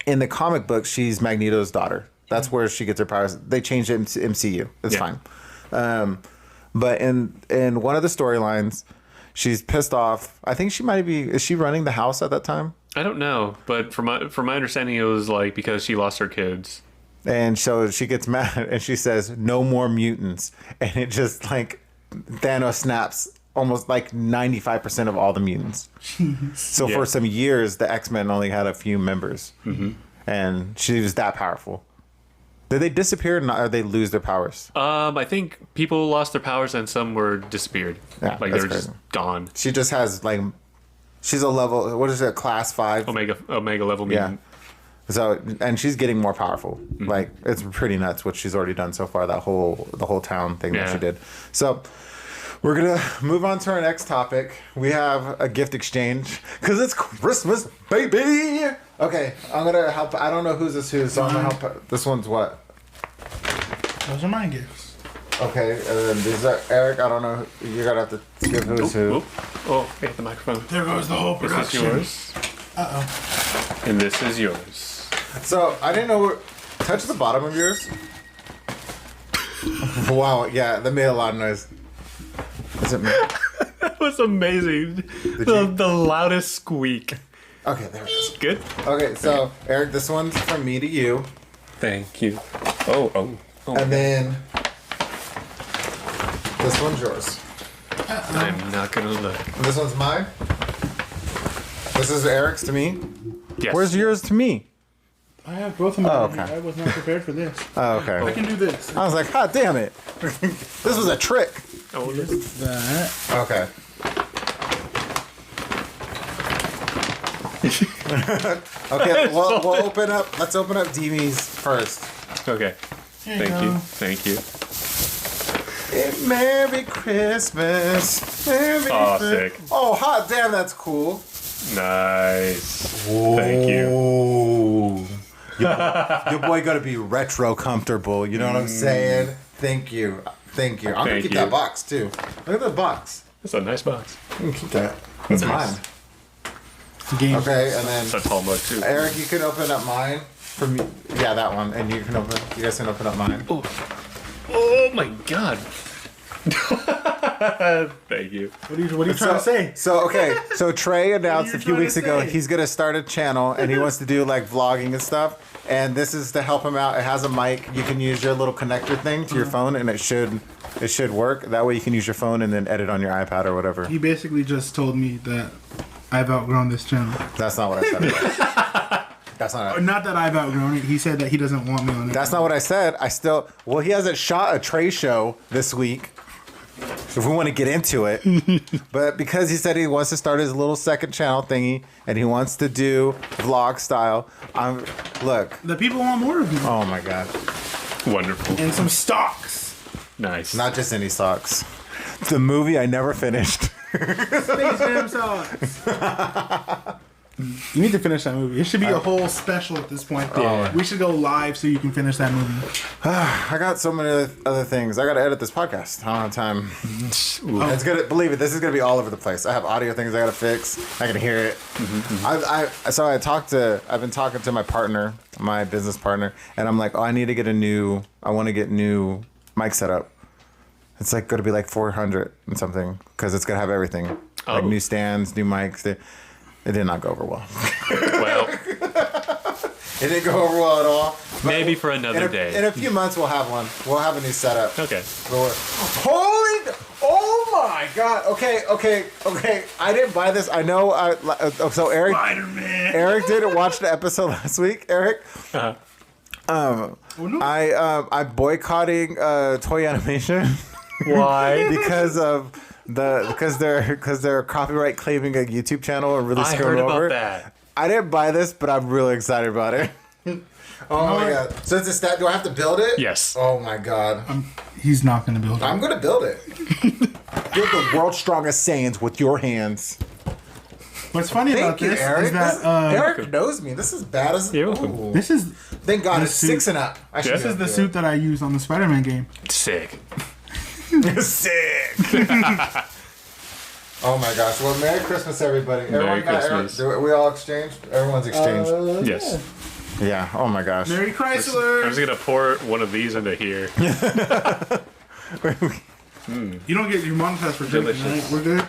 in the comic book, she's Magneto's daughter. That's where she gets her powers. They changed it to MCU. It's fine. But in one of the storylines, she's pissed off. I think she might be. Is she running the house at that time? I don't know, but from my understanding, it was like because she lost her kids. And so she gets mad and she says, "No more mutants." And it just like Thanos snaps almost like 95% of all the mutants. So for some years, the X-Men only had a few members. Mm-hmm. And she was that powerful. Did they disappear or they lose their powers? I think people lost their powers and some were disappeared. Yeah, like they were just gone. She just has like, she's a level, what is it, class 5? Omega level mutant. Yeah. So, and she's getting more powerful. Mm-hmm. Like, it's pretty nuts what she's already done so far, the whole town thing that she did. So, we're going to move on to our next topic. We have a gift exchange because it's Christmas, baby. Okay, I'm going to help. I don't know who's this, so I'm going to help. This one's what? Those are my gifts. Okay, and then these are Eric. I don't know. You're gonna have to give who's who. Oh, I hit the microphone. There goes the whole This production. is yours. And this is yours. So I didn't know. Touch the bottom of yours. Wow. Yeah, that made a lot of noise. Is it me? That was amazing. The loudest squeak. Okay, there it is. Good. Okay, so Eric, this one's from me to you, Thank you. Oh. and then this one's yours. I'm not gonna look. And this one's mine. This is Eric's to me. Yes. Where's yours to me? I have both of them. Oh, okay. I was not prepared for this. Oh, okay. I can do this. I was like, God damn it! This was a trick. Oh, That. Okay. Okay, we'll open up. Let's open up Demi's first. okay. Here you Thank go. you. Thank you. Merry Christmas. Merry Aw, Christmas. sick. Oh, hot damn, that's cool. Nice. Thank you. Ooh. Your boy gotta be retro comfortable. You know what I'm saying? Thank you. Thank you. I'm gonna Thank keep you. that box too. Look at the box. That's a nice box. I'm gonna keep that. That's Nice. mine. Game. Okay, and then That's Hallmark too. Eric, you can open up mine. From yeah, that one, and you guys can open up mine. Oh my god. Thank you. What are you trying to say? So okay, so Trey announced you a few trying weeks to ago say? he's gonna start a channel and he wants to do like vlogging and stuff. And this is to help him out. It has a mic. You can use your little connector thing to your phone, and it should work. That way you can use your phone and then edit on your iPad or whatever. He basically just told me that I've outgrown this channel. That's not what I said. That's not. Or not that I've outgrown it. He said that he doesn't want me on it. That's not what I said. He hasn't shot a Trey show this week. So if we want to get into it, but because he said he wants to start his little second channel thingy and he wants to do vlog style, look. The people want more of me. Oh my god. Wonderful. And some stocks. Nice. Not just any socks. The movie I never finished. Space Jam socks. You need to finish that movie. It should be a whole special at this point. Yeah. We should go live so you can finish that movie. I got so many other things. I got to edit this podcast. I don't have time. Ooh. It's gonna believe it. This is gonna be all over the place. I have audio things I gotta fix. I can hear it. I've been talking to my partner, my business partner, and I'm like, oh, I want to get new mic setup. It's like gonna be like 400 and something because it's gonna have everything, like new stands, new mics. It did not go over well. Well, It didn't go over well at all. maybe for another day. In a few months, we'll have one. We'll have a new setup. Okay. Oh my god. Okay. I didn't buy this. I know. So Eric. Spider-Man. Eric didn't watch the episode last week. Eric. Uh-huh. Oh, no. I'm boycotting Toy Animation. Why? because they're copyright claiming a YouTube channel and really I screwing heard over. about that. I didn't buy this, but I'm really excited about it. Oh my god! So it's a stat. Do I have to build it? Yes. Oh my god! He's not going to build it. I'm gonna build it. Build the world's strongest Saiyans with your hands. What's funny about Thank you, this Eric. is that Eric knows me. This is bad as. You're welcome. Ooh. this is Thank God the it's suit. 6 and up. I should This the suit that I used on the Spider-Man game. Sick. Sick. Oh my gosh! Well, Merry Christmas, everybody. Merry Christmas. We all exchanged. Everyone's exchanged. Yes. Yeah. Oh my gosh. Merry I'm Chrysler. just gonna pour one of these into here. You don't get your monetized for drinking, Delicious. right? We're good.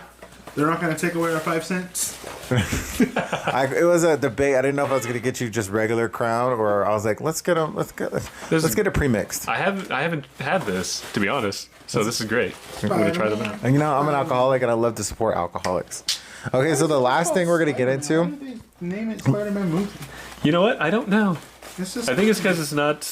They're not going to take away our 5 cents. It was a debate. I didn't know if I was gonna get you just regular Crown, or I was like, let's get it pre-mixed. I haven't had this, to be honest. So this is great. I'm gonna try them out. And I'm an alcoholic, and I love to support alcoholics. Okay, so the last thing we're gonna get Why into. did they name it Spider-Man movie? You know what? I don't know. It's just I think it's because it's not.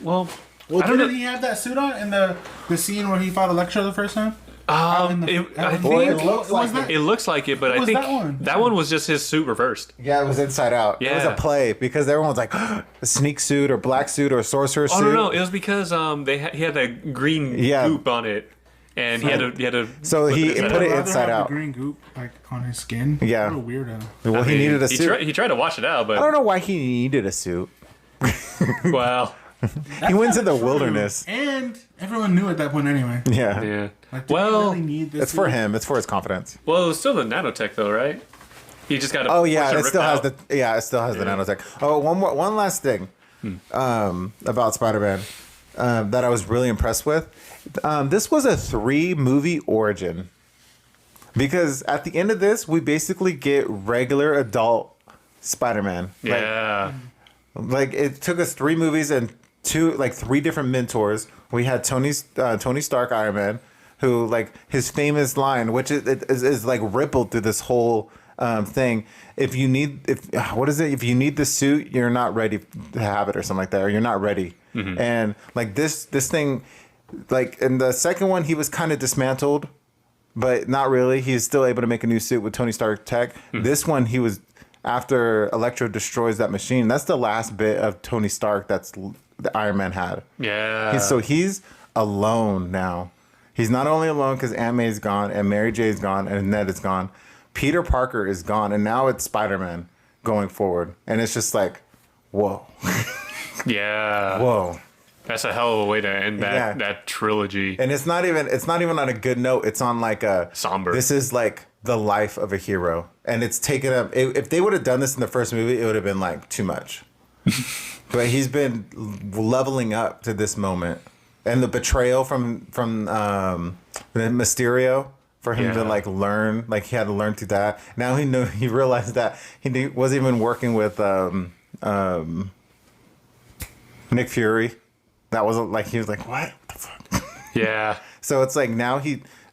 Well, Well, I don't know. didn't he have that suit on in the scene where he fought Electro the first time? I Boy, think it looks like it looks like it, but What I was think that one? was just his suit reversed. Yeah, it was Inside Out. It was a Yeah. play because everyone's like a sneak suit or black suit or sorcerer Oh suit. no, it was because he had that green Yeah. goop on it, and he had to. So flip he inside put out. it I'd rather inside have out. The green goop like on his skin. Yeah. What a weirdo. Well, I he mean, needed a suit. He tried to wash it out, I don't but know why he needed a suit. well, He went to the wilderness. And everyone knew at that point anyway. Yeah. Yeah. Like, do we really need this It's for him. It's for his confidence. Well, it was still the nanotech though, right? He just got to. Oh yeah, it still has the nanotech. Oh, one last thing about Spider-Man that I was really impressed with. This was a 3-movie origin. Because at the end of this, we basically get regular adult Spider-Man. Yeah. Like it took us 3 movies and 3 different mentors. We had Tony Stark, Iron Man, who like his famous line, which is like rippled through this whole thing. If you need the suit, you're not ready to have it or something like that, or you're not ready. Mm-hmm. And like this thing, like in the second one, he was kind of dismantled. But not really. He's still able to make a new suit with Tony Stark tech. Mm-hmm. This one, he was after Electro destroys that machine. That's the last bit of Tony Stark the Iron Man had. Yeah. So he's alone now. He's not only alone because Aunt May's gone and Mary J's gone and Ned is gone. Peter Parker is gone, and now it's Spider-Man going forward. And it's just like, whoa. Yeah. Whoa. That's a hell of a way to end that trilogy. And it's not even on a good note. It's on like a somber. This is like the life of a hero, and it's taken up. If they would have done this in the first movie, it would have been like too much. But he's been leveling up to this moment, and the betrayal from Mysterio for him to like learn, like he had to learn through that. Now he realized that he wasn't even working with Nick Fury. That wasn't like he was like, what the fuck? Yeah. So it's like now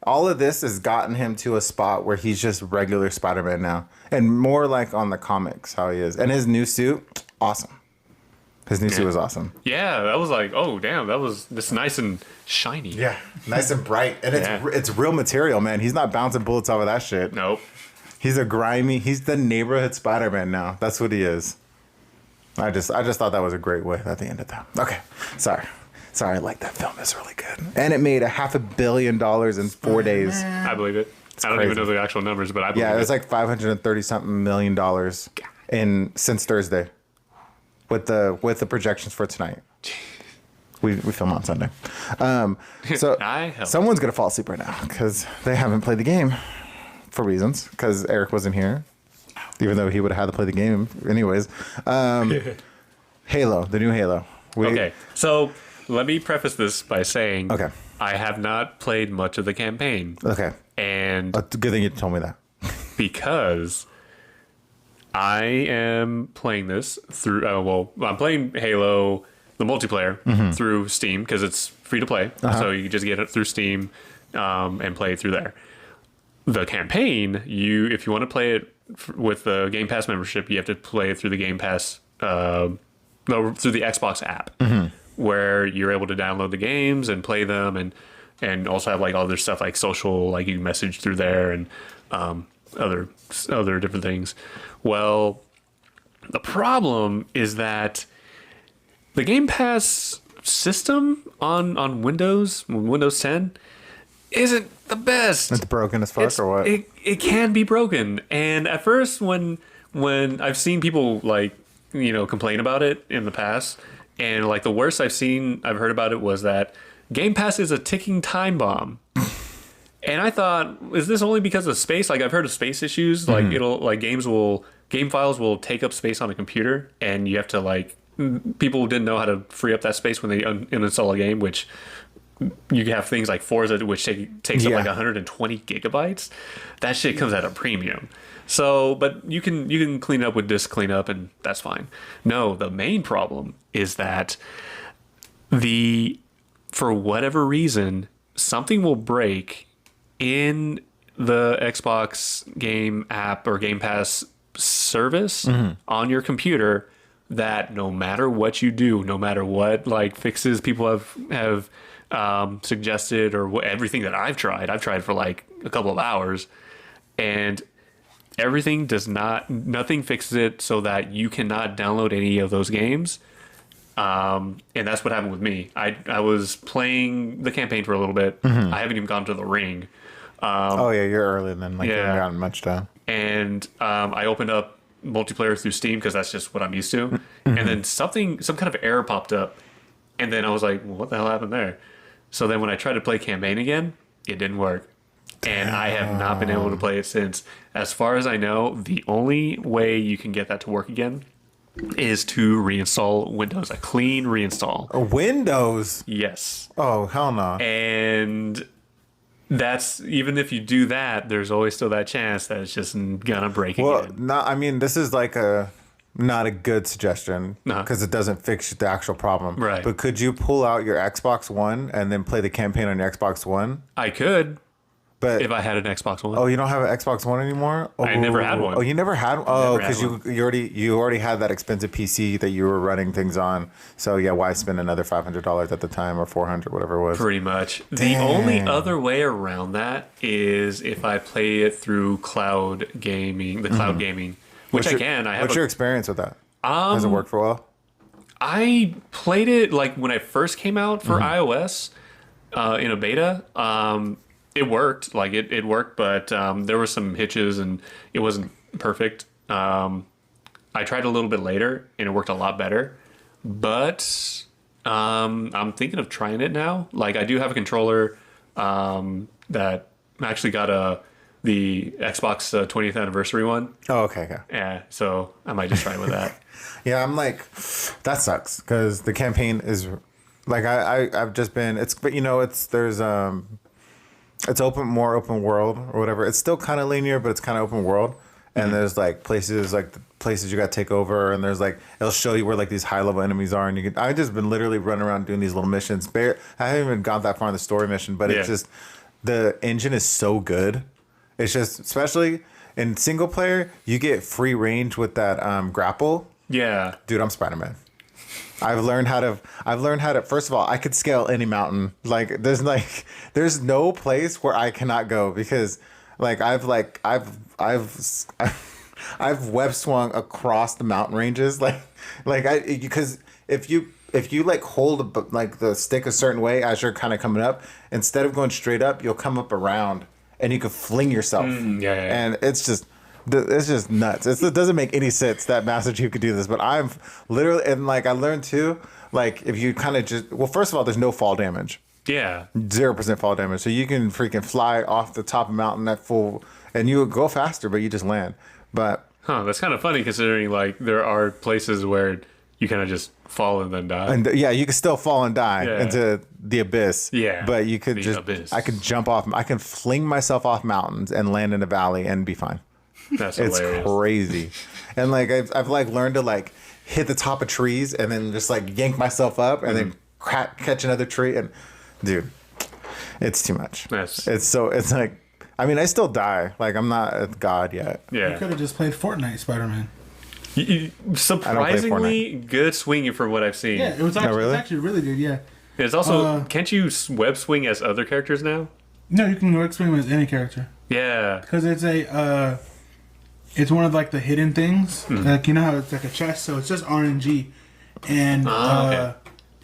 all of this has gotten him to a spot where he's just regular Spider-Man now, and more like on the comics how he is. And his new suit, awesome. His new suit was awesome. Yeah, that was like, oh damn, that was just nice and shiny. Yeah, nice and bright, and it's real material, man. He's not bouncing bullets off of that shit. Nope. He's the neighborhood Spider-Man now. That's what he is. I just thought that was a great way at the end of that. Okay, sorry, I like that film. It's really good, and it made $500 million in 4 days. I believe it. I don't even know the actual numbers, but I believe it. Yeah, it was like $530-something million since Thursday, with the projections for tonight. We film on Sunday, so someone's gonna fall asleep right now because they haven't played the game for reasons. Because Eric wasn't here. Even though he would have had to play the game anyways. Halo, the new Halo. Okay, so let me preface this by saying I have not played much of the campaign. Okay. And it's a good thing you told me that. Because I am playing this through, I'm playing Halo, the multiplayer, through Steam because it's free to play. So you can just get it through Steam and play it through there. The campaign, if you want to play it with the Game Pass membership, you have to play it through the Game Pass, through the Xbox app, where you're able to download the games and play them, and also have like other stuff like social, like you can message through there and other different things. Well, the problem is that the Game Pass system on Windows 10 isn't the best. It's broken as fuck, or what? It can be broken. And at first, when I've seen people like complain about it in the past, and like the worst I've heard about it was that Game Pass is a ticking time bomb. And I thought, is this only because of space? Like I've heard of space issues. Like game files will take up space on a computer, and you have to people didn't know how to free up that space when they uninstall a game, which. You have things like Forza, which takes up like 120 gigabytes. That shit comes at a premium. So, but you can clean it up with disk cleanup, and that's fine. No, the main problem is that for whatever reason, something will break in the Xbox game app or Game Pass service on your computer that no matter what you do, no matter what fixes people have suggested or everything that I've tried for like a couple of hours, and everything nothing fixes it so that you cannot download any of those games. And that's what happened with me. I was playing the campaign for a little bit. I haven't even gone to the ring. You're early then. You haven't gotten much done. And I opened up multiplayer through Steam because that's just what I'm used to. And then some kind of error popped up. And then I was like, well, what the hell happened there? So then when I tried to play campaign again, it didn't work. And I have not been able to play it since. As far as I know, the only way you can get that to work again is to reinstall Windows, a clean reinstall. Windows? Yes. Oh, hell no. And that's, even if you do that, there's always still that chance that it's just gonna break again. Well, I mean, this is like not a good suggestion because it doesn't fix the actual problem. Right. But could you pull out your Xbox One and then play the campaign on your Xbox One? I could. But if I had an Xbox One. Oh, you don't have an Xbox One anymore? Oh, I never had one. Oh, you never had one? Oh, because you already had that expensive PC that you were running things on. So yeah, why spend another $500 at the time or $400, whatever it was? Pretty much. Dang. The only other way around that is if I play it through cloud gaming, cloud gaming, which I can. What's your experience with that? Has it worked for well? I played it like when it first came out for iOS in a beta. It worked, it worked, but there were some hitches and it wasn't perfect. I tried a little bit later and it worked a lot better, but I'm thinking of trying it now. Like I do have a controller that actually got the Xbox 20th anniversary one. Oh, okay. Yeah, so I might just try it with that. Yeah, I'm like, that sucks because the campaign is like I've just been. It's more open world or whatever. It's still kind of linear, but it's kind of open world. And there's like places you got to take over, and there's like it'll show you where like these high level enemies are, and I've just been literally running around doing these little missions. I haven't even gone that far in the story mission, but it's just the engine is so good. It's just, especially in single player, you get free range with that grapple. Yeah, dude, I'm Spider-Man. I've learned how to. First of all, I could scale any mountain. There's no place where I cannot go because, I've web swung across the mountain ranges. Because if you hold the stick a certain way as you're kind of coming up, instead of going straight up, you'll come up around and you can fling yourself. And it's just nuts. It doesn't make any sense that Master Chief could do this, but I'm literally, and I learned too, if you kind of first of all, there's no fall damage. Yeah. 0% fall damage. So you can freaking fly off the top of a mountain at full, and you go faster, but you just land. But that's kind of funny considering there are places where you kind of just fall and then die. And you can still fall and die into the abyss. Yeah. But you could I could jump off, I can fling myself off mountains and land in a valley and be fine. That's hilarious. It's crazy. And I've learned to hit the top of trees and then just yank myself up and then catch another tree, and dude, it's too much. I still die. I'm not a god yet. Yeah. You could have just played Fortnite Spider-Man. Surprisingly good swinging from what I've seen. Yeah, it was actually really good. Yeah. It's also can't you web swing as other characters now? No, you can web swing as any character. Yeah. Because it's one of the hidden things. You know how it's a chest, so it's just RNG, and okay.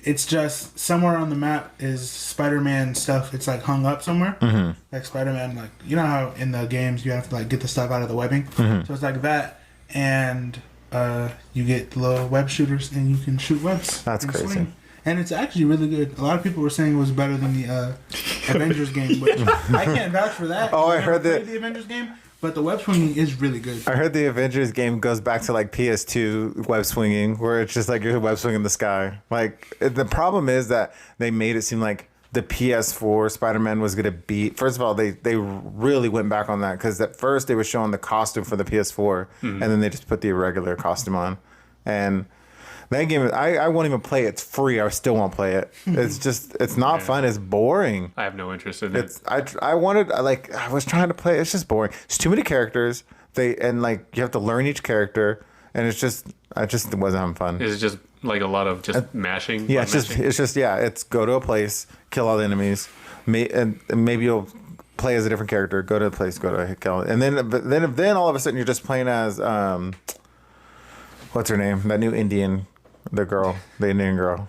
It's just somewhere on the map is Spider-Man stuff. It's hung up somewhere, Spider-Man. You know how in the games you have to get the stuff out of the webbing. So it's like that, and you get the little web shooters, and you can shoot webs. That's crazy. Swing. And it's actually really good. A lot of people were saying it was better than the Avengers game, which I can't vouch for that. Oh, I heard that the Avengers game. But the web swinging is really good. I heard the Avengers game goes back to PS2 web swinging, where it's just you're web swinging the sky. The problem is that they made it seem like the PS4 Spider-Man was going to beat. First of all, they really went back on that because at first they were showing the costume for the PS4, and then they just put the regular costume on. And that game, I won't even play it. It's free. I still won't play it. It's not fun. It's boring. I have no interest in it. I was trying to play. It's just boring. It's too many characters. You have to learn each character, and I just wasn't having fun. Is it just a lot of just mashing? Yeah, it's go to a place, kill all the enemies, and maybe you'll play as a different character. Go to a place, go to kill, and then all of a sudden you're just playing as what's her name? That new Indian. The Indian girl.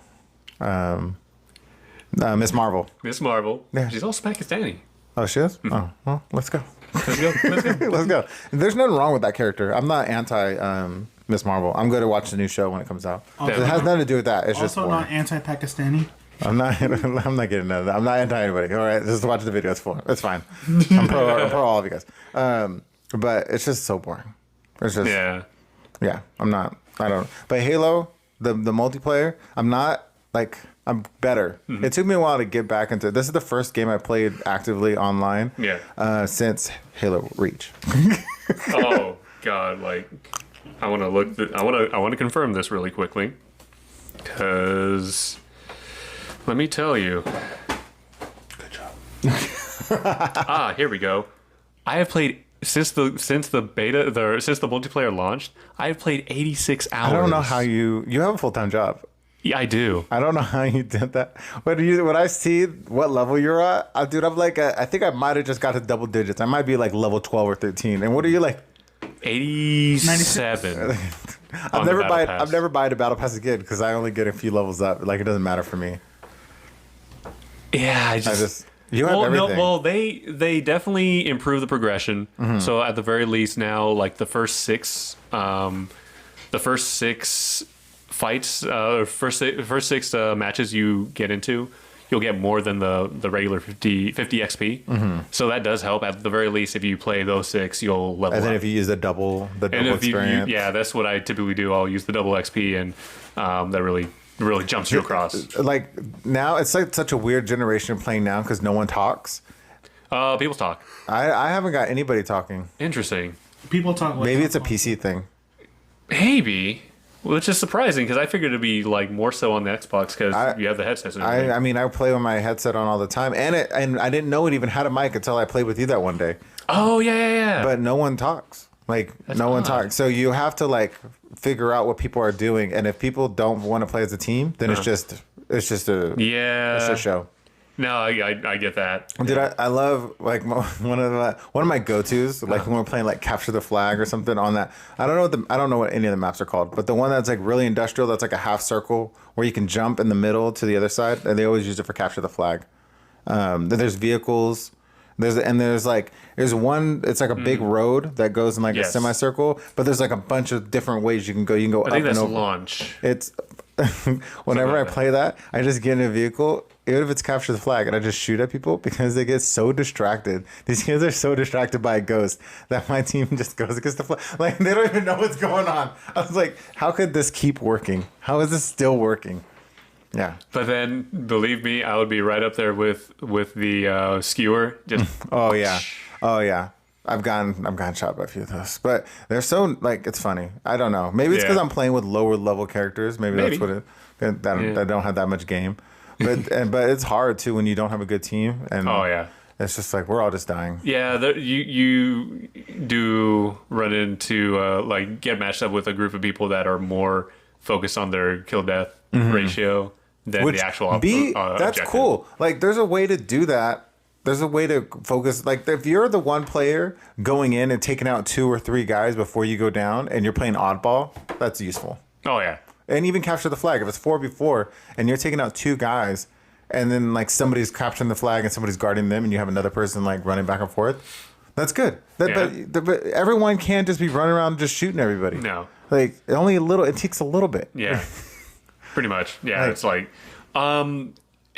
Miss Marvel. Miss Marvel. Yeah. She's also Pakistani. Oh, she is? Oh, well, let's go. Let's go. Let's go. Let's go. There's nothing wrong with that character. I'm not anti Miss Marvel. I'm going to watch the new show when it comes out. It has nothing to do with that. It's just Also boring. not anti-Pakistani. I'm not getting that. I'm not anti anybody. All right, just watch the video. It's fine. I'm pro all of you guys. But it's just so boring. It's just yeah. I don't. But Halo, the multiplayer, I'm not like. I'm better. Mm-hmm. It took me a while to get back into it. This is the first game I played actively online. Since Halo Reach. Oh God! Like, I want to look. I want to confirm this really quickly, because let me tell you. Good job. Here we go. I have played since the beta, since the multiplayer launched. I have played 86 hours. I don't know how you have a full-time job. Yeah, I do. I don't know how you did that. When I see what level you're at, dude, I'm like, I think I might have just got to double digits. I might be like level 12 or 13. And what are you like? 87. I've never buyed a battle pass again because I only get a few levels up. Like, it doesn't matter for me. Yeah, you have everything. Well, they definitely improve the progression. Mm-hmm. So at the very least now, like the first six fights, first six matches you get into, you'll get more than the regular 50 XP. Mm-hmm. So that does help. At the very least, if you play those six, you'll level up. And then if you use the double experience. That's what I typically do. I'll use the double XP, and that really jumps you across. Like, now, it's like such a weird generation playing now because no one talks. People talk. I haven't got anybody talking. Interesting. People talk. Maybe it's a PC thing. Maybe. Which is surprising because I figured it'd be like more so on the Xbox because you have the headsets and everything. I mean, I play with my headset on all the time, and I didn't know it even had a mic until I played with you that one day. Oh yeah. But no one talks. Like, that's no odd. One talks. So you have to like figure out what people are doing, and if people don't want to play as a team, then it's just a show. No, I get that. Dude, I love like one of my go-tos, like when we're playing like Capture the Flag or something on that. I don't know what any of the maps are called, but the one that's like really industrial, that's like a half circle where you can jump in the middle to the other side, and they always use it for Capture the Flag. Then there's vehicles. There's one. It's like a big road that goes in like a semicircle, but there's like a bunch of different ways you can go. You can go up and over. I think that's launch. It's whenever I play that, I just get in a vehicle, even if it's Capture the Flag, and I just shoot at people because they get so distracted. These kids are so distracted by a ghost that my team just goes against the flag. Like, they don't even know what's going on. I was like, how could this keep working? How is this still working? Yeah. But then, believe me, I would be right up there with the skewer. Just oh yeah. I've gotten shot by a few of those, but they're so like, it's funny. I don't know. Maybe it's because I'm playing with lower level characters. Maybe that's what it. That don't have that much game, but it's hard too when you don't have a good team. And it's just like we're all just dying. Yeah, you do run into like get matched up with a group of people that are more focused on their kill death ratio than the actual that's objective. Cool. Like, there's a way to do that. There's a way to focus. Like, if you're the one player going in and taking out 2 or 3 guys before you go down and you're playing oddball, that's useful. Oh, yeah. And even Capture the Flag. If it's 4v4 and you're taking out 2 guys and then, like, somebody's capturing the flag and somebody's guarding them and you have another person, like, running back and forth, that's good. But everyone can't just be running around just shooting everybody. No. Like, it takes a little bit. Yeah. Pretty much. Yeah, it's like...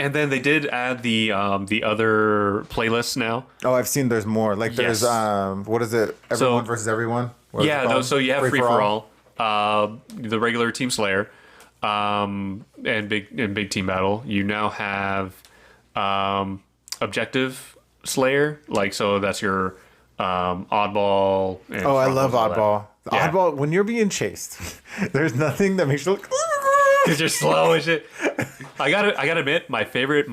And then they did add the other playlists now. Oh, I've seen there's more. Like, there's what is it? Everyone versus everyone. So you have free for all. The regular Team Slayer, and big team battle. You now have objective Slayer. Like, so that's your oddball. And I love oddball. Oddball, when you're being chased, there's nothing that makes you look. Because you're slow and shit. I gotta admit, my favorite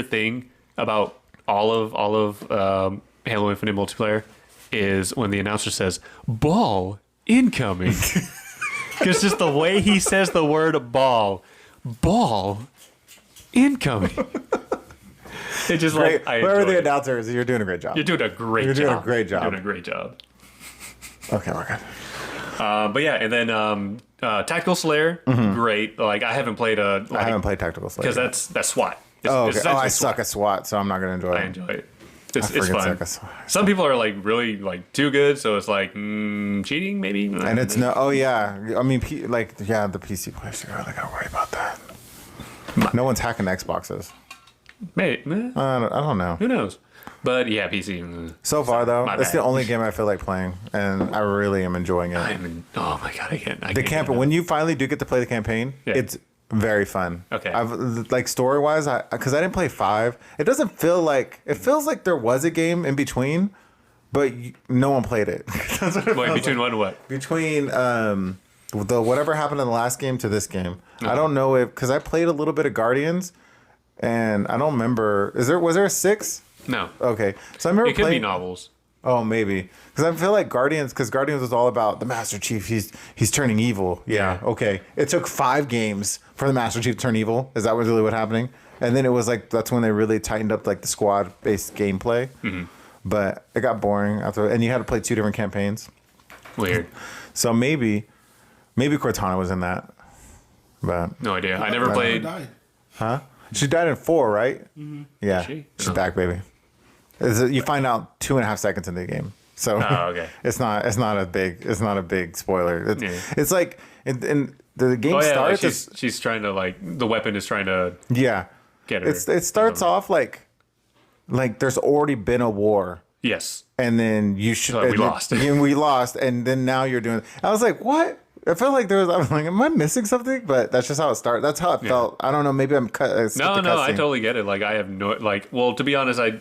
thing about all of Halo Infinite multiplayer is when the announcer says "ball incoming." Because just the way he says the word "ball incoming." It's just great. Like whoever the announcer is, you're doing a great job. You're doing a great job. You're doing a great job. You're doing a great job. Okay, we're good. But yeah, and then Tactical Slayer, great. Like, I haven't played I haven't played Tactical Slayer because that's SWAT. Okay. I suck at SWAT, so I'm not gonna enjoy it. I enjoy it. It's fun. Some people are like really like too good, so it's like cheating maybe. And it's no. Oh yeah, I mean, the PC players you really gotta worry about that. No one's hacking Xboxes. Maybe. I don't know. Who knows? But yeah, PC. So far though, it's the only game I feel like playing, and I really am enjoying it. Oh my god, I can't. The campaign. When you finally do get to play the campaign, it's very fun. Okay. I've like story wise, because I didn't play 5. It doesn't feel like it feels like there was a game in between, but no one played it. That's what it Wait, between what and what? Between the whatever happened in the last game to this game. I don't know if because I played a little bit of Guardians, and I don't remember. Was there a 6? No. Okay, so I remember it could be novels. Oh, maybe because I feel like Guardians was all about the Master Chief. He's turning evil. Yeah. Okay. It took 5 games for the Master Chief to turn evil. Is that really what happening? And then it was like that's when they really tightened up like the squad based gameplay. Mm-hmm. But it got boring after, and you had to play 2 different campaigns. Weird. So maybe Cortana was in that. But no idea. I never played. Died. Huh? She died in 4, right? Mm-hmm. Yeah. She's back, baby. You find out 2.5 seconds into the game, so okay. it's not a big spoiler. It's like in the game starts. Like she's trying to like the weapon is trying to get her. It starts off like there's already been a war. Yes, and then we lost. We lost, and then now you're doing. I was like, what? I felt like I was like, am I missing something? But that's just how it started. That's how it felt. I don't know. Maybe I'm cut. No, I totally get it. Like I have no well, to be honest, I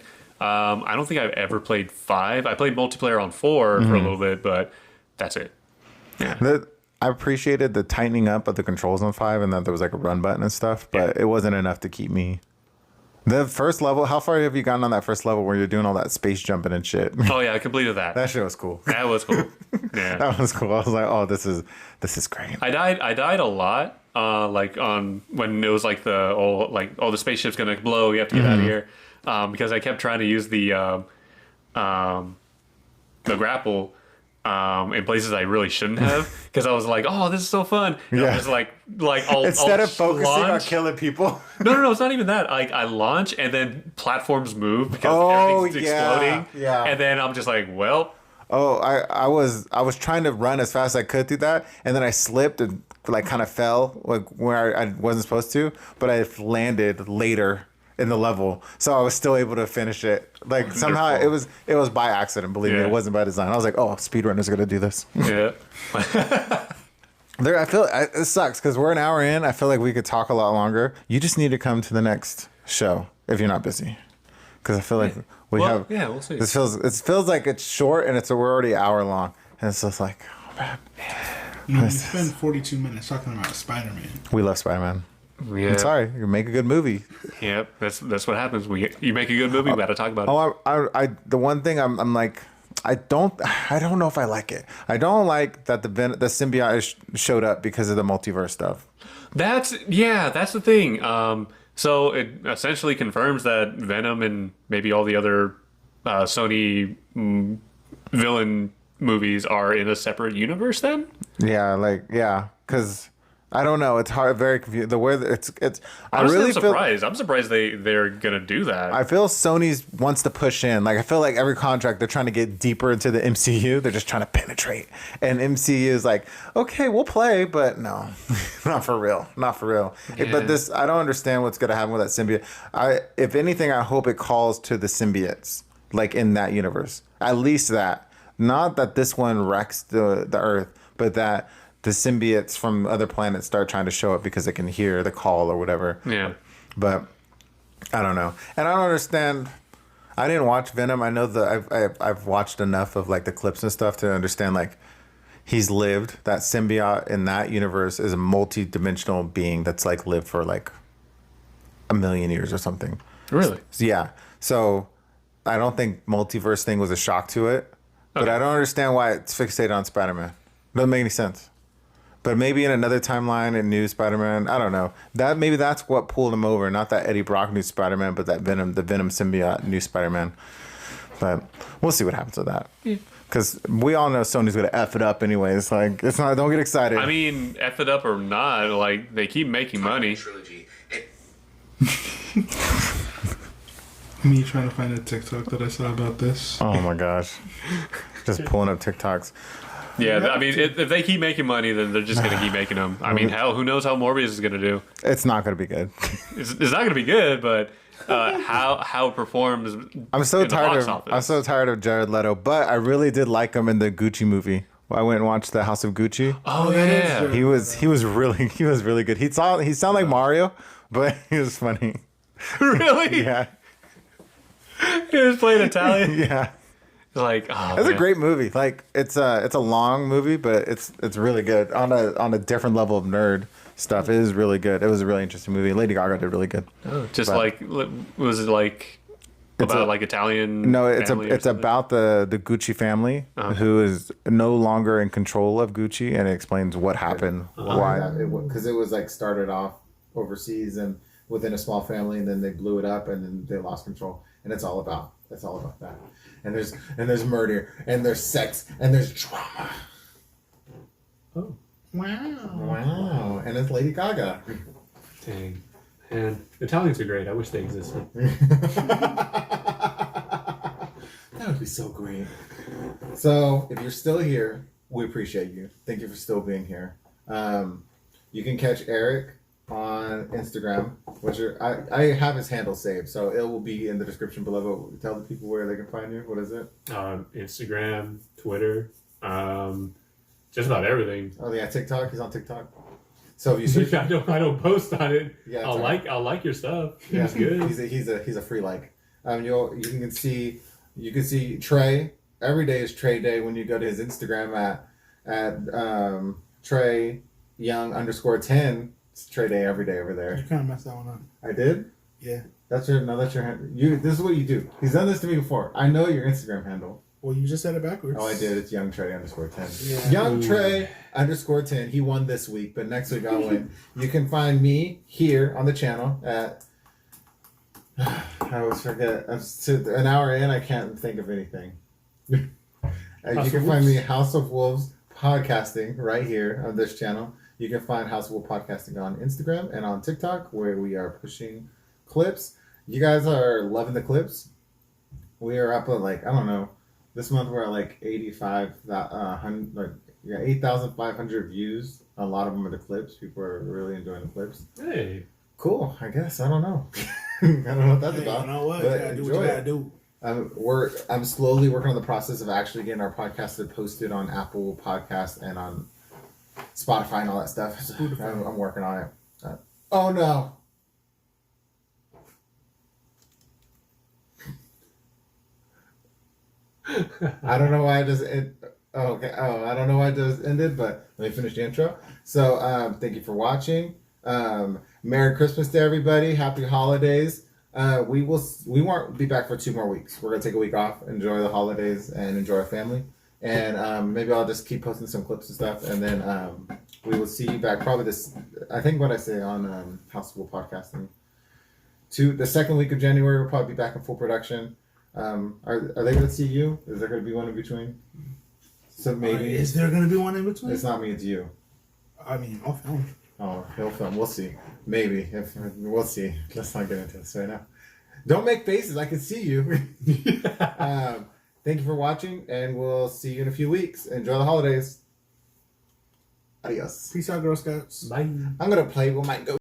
don't think I've ever played 5. I played multiplayer on 4 for a little bit, but that's it. Yeah. I appreciated the tightening up of the controls on 5 and that there was like a run button and stuff, but it wasn't enough to keep me. The first level, how far have you gotten on that first level where you're doing all that space jumping and shit? Oh yeah, I completed that. That shit was cool. That was cool. Yeah. That was cool. I was like, oh, this is great. I died a lot. Like on when it was like the spaceship's gonna blow, you have to get out of here. Because I kept trying to use the grapple in places I really shouldn't have, because I was like, "Oh, this is so fun!" And I was like instead of focusing on killing people. No, it's not even that. I launch and then platforms move because everything's exploding. Yeah, and then I'm just like, well. Oh, I was trying to run as fast as I could through that, and then I slipped and like kind of fell like where I wasn't supposed to, but I landed later in the level, so I was still able to finish it. Like somehow it was by accident. Believe me, it wasn't by design. I was like, oh, speedrunners are gonna do this. Yeah. I feel it sucks because we're an hour in. I feel like we could talk a lot longer. You just need to come to the next show if you're not busy, because I feel like we'll see. It feels like it's short and we're already an hour long, and it's just like, oh man. You spend 42 minutes talking about Spider-Man. We love Spider-Man. Yeah. I'm sorry, you make a good movie. Yep, that's what happens. You make a good movie, we got to talk about it. I the one thing I'm like, I don't know if I like it. I don't like that the symbiote showed up because of the multiverse stuff. That's the thing. So it essentially confirms that Venom and maybe all the other Sony villain movies are in a separate universe then? Yeah, because I don't know. It's hard, very confusing. The way that it's. I'm surprised. I'm surprised they're gonna do that. I feel Sony's wants to push in. Like I feel like every contract they're trying to get deeper into the MCU. They're just trying to penetrate. And MCU is like, okay, we'll play, but no, not for real. Yeah. But I don't understand what's gonna happen with that symbiote. If anything, I hope it calls to the symbiotes, like in that universe. At least that. Not that this one wrecks the Earth, but that the symbiotes from other planets start trying to show up because they can hear the call or whatever. Yeah. But I don't know. And I don't understand. I didn't watch Venom. I know that I've watched enough of like the clips and stuff to understand like he's lived. That symbiote in that universe is a multi-dimensional being that's like lived for like 1 million years or something. Really? Yeah. So I don't think multiverse thing was a shock to it. But I don't understand why it's fixated on Spider-Man. Doesn't make any sense. But maybe in another timeline, in new Spider-Man, I don't know. Maybe that's what pulled him over. Not that Eddie Brock new Spider-Man, but the Venom symbiote new Spider-Man. But we'll see what happens with that. Because we all know Sony's gonna F it up anyways. Like it's not. Don't get excited. I mean, F it up or not, like they keep making money. Me trying to find a TikTok that I saw about this. Oh my gosh. Just pulling up TikToks. Yeah, I mean, if they keep making money, then they're just going to keep making them. I mean, hell, who knows how Morbius is going to do? It's not going to be good. It's not going to be good, but how it performs. I'm so tired of Jared Leto, but I really did like him in the Gucci movie. I went and watched the House of Gucci. Oh yeah, he was really good. He sounded like Mario, but he was funny. Really? Yeah. He was playing Italian. Yeah. Like, it's a great movie. Like it's a long movie, but it's really good on a different level of nerd stuff. It is really good. It was a really interesting movie. Lady Gaga did really good. Oh, was it like about like Italian? No, it's about the Gucci family who is no longer in control of Gucci, and it explains what happened, why. Because it was like started off overseas and within a small family, and then they blew it up, and then they lost control, and it's all about that. And there's murder, and there's sex, and there's drama. Oh. Wow. And it's Lady Gaga. Dang. And Italians are great. I wish they existed. That would be so great. So, if you're still here, we appreciate you. Thank you for still being here. You can catch Eric on Instagram, which I have his handle saved, so it will be in the description below. But tell the people where they can find you. What is it? Instagram, Twitter, just about everything. Oh yeah, TikTok. He's on TikTok. So if you search, I don't post on it. Yeah, I'll like your stuff. Yeah, it's good. He's a free like. You can see Trey. Every day is Trey Day when you go to his Instagram at Trey Young _10. It's Trey Day every day over there. You kind of messed that one up. I did? Yeah. That's your handle. This is what you do. He's done this to me before. I know your Instagram handle. Well, you just said it backwards. Oh, I did. It's Young Trey _10. Yeah. Young Trey _10. He won this week, but next week I'll win. You can find me here on the channel at. I always forget. An hour in, I can't think of anything. You can find me House of Wolves podcasting right here on this channel. You can find House of Wolves podcasting on Instagram and on TikTok, where we are pushing clips. You guys are loving the clips. We are up at I don't know. This month we're at 8,500 views. A lot of them are the clips. People are really enjoying the clips. Hey. Cool. I guess. I don't know. I don't know what that's about. You know what? But You gotta do what you gotta do. I'm slowly working on the process of actually getting our podcast posted on Apple Podcasts and on Spotify and all that stuff. I'm working on it. Oh no. I don't know why I just I don't know why it just ended, but let me finish the intro. So thank you for watching. Merry Christmas to everybody. Happy holidays. We won't be back for 2 more weeks. We're gonna take a week off, enjoy the holidays, and enjoy our family. And maybe I'll just keep posting some clips and stuff, and then we will see you back probably I think what I say on House of Wolves podcasting. The second week of January, we'll probably be back in full production. Are they going to see you? Is there going to be one in between? So maybe. Is there going to be one in between? It's not me, it's you. I mean, I'll film. Oh, he'll film. We'll see. Maybe. We'll see. Let's not get into this right now. Don't make faces. I can see you. Thank you for watching, and we'll see you in a few weeks. Enjoy the holidays. Adios. Peace out, Girl Scouts. Bye. I'm going to play with my ghost.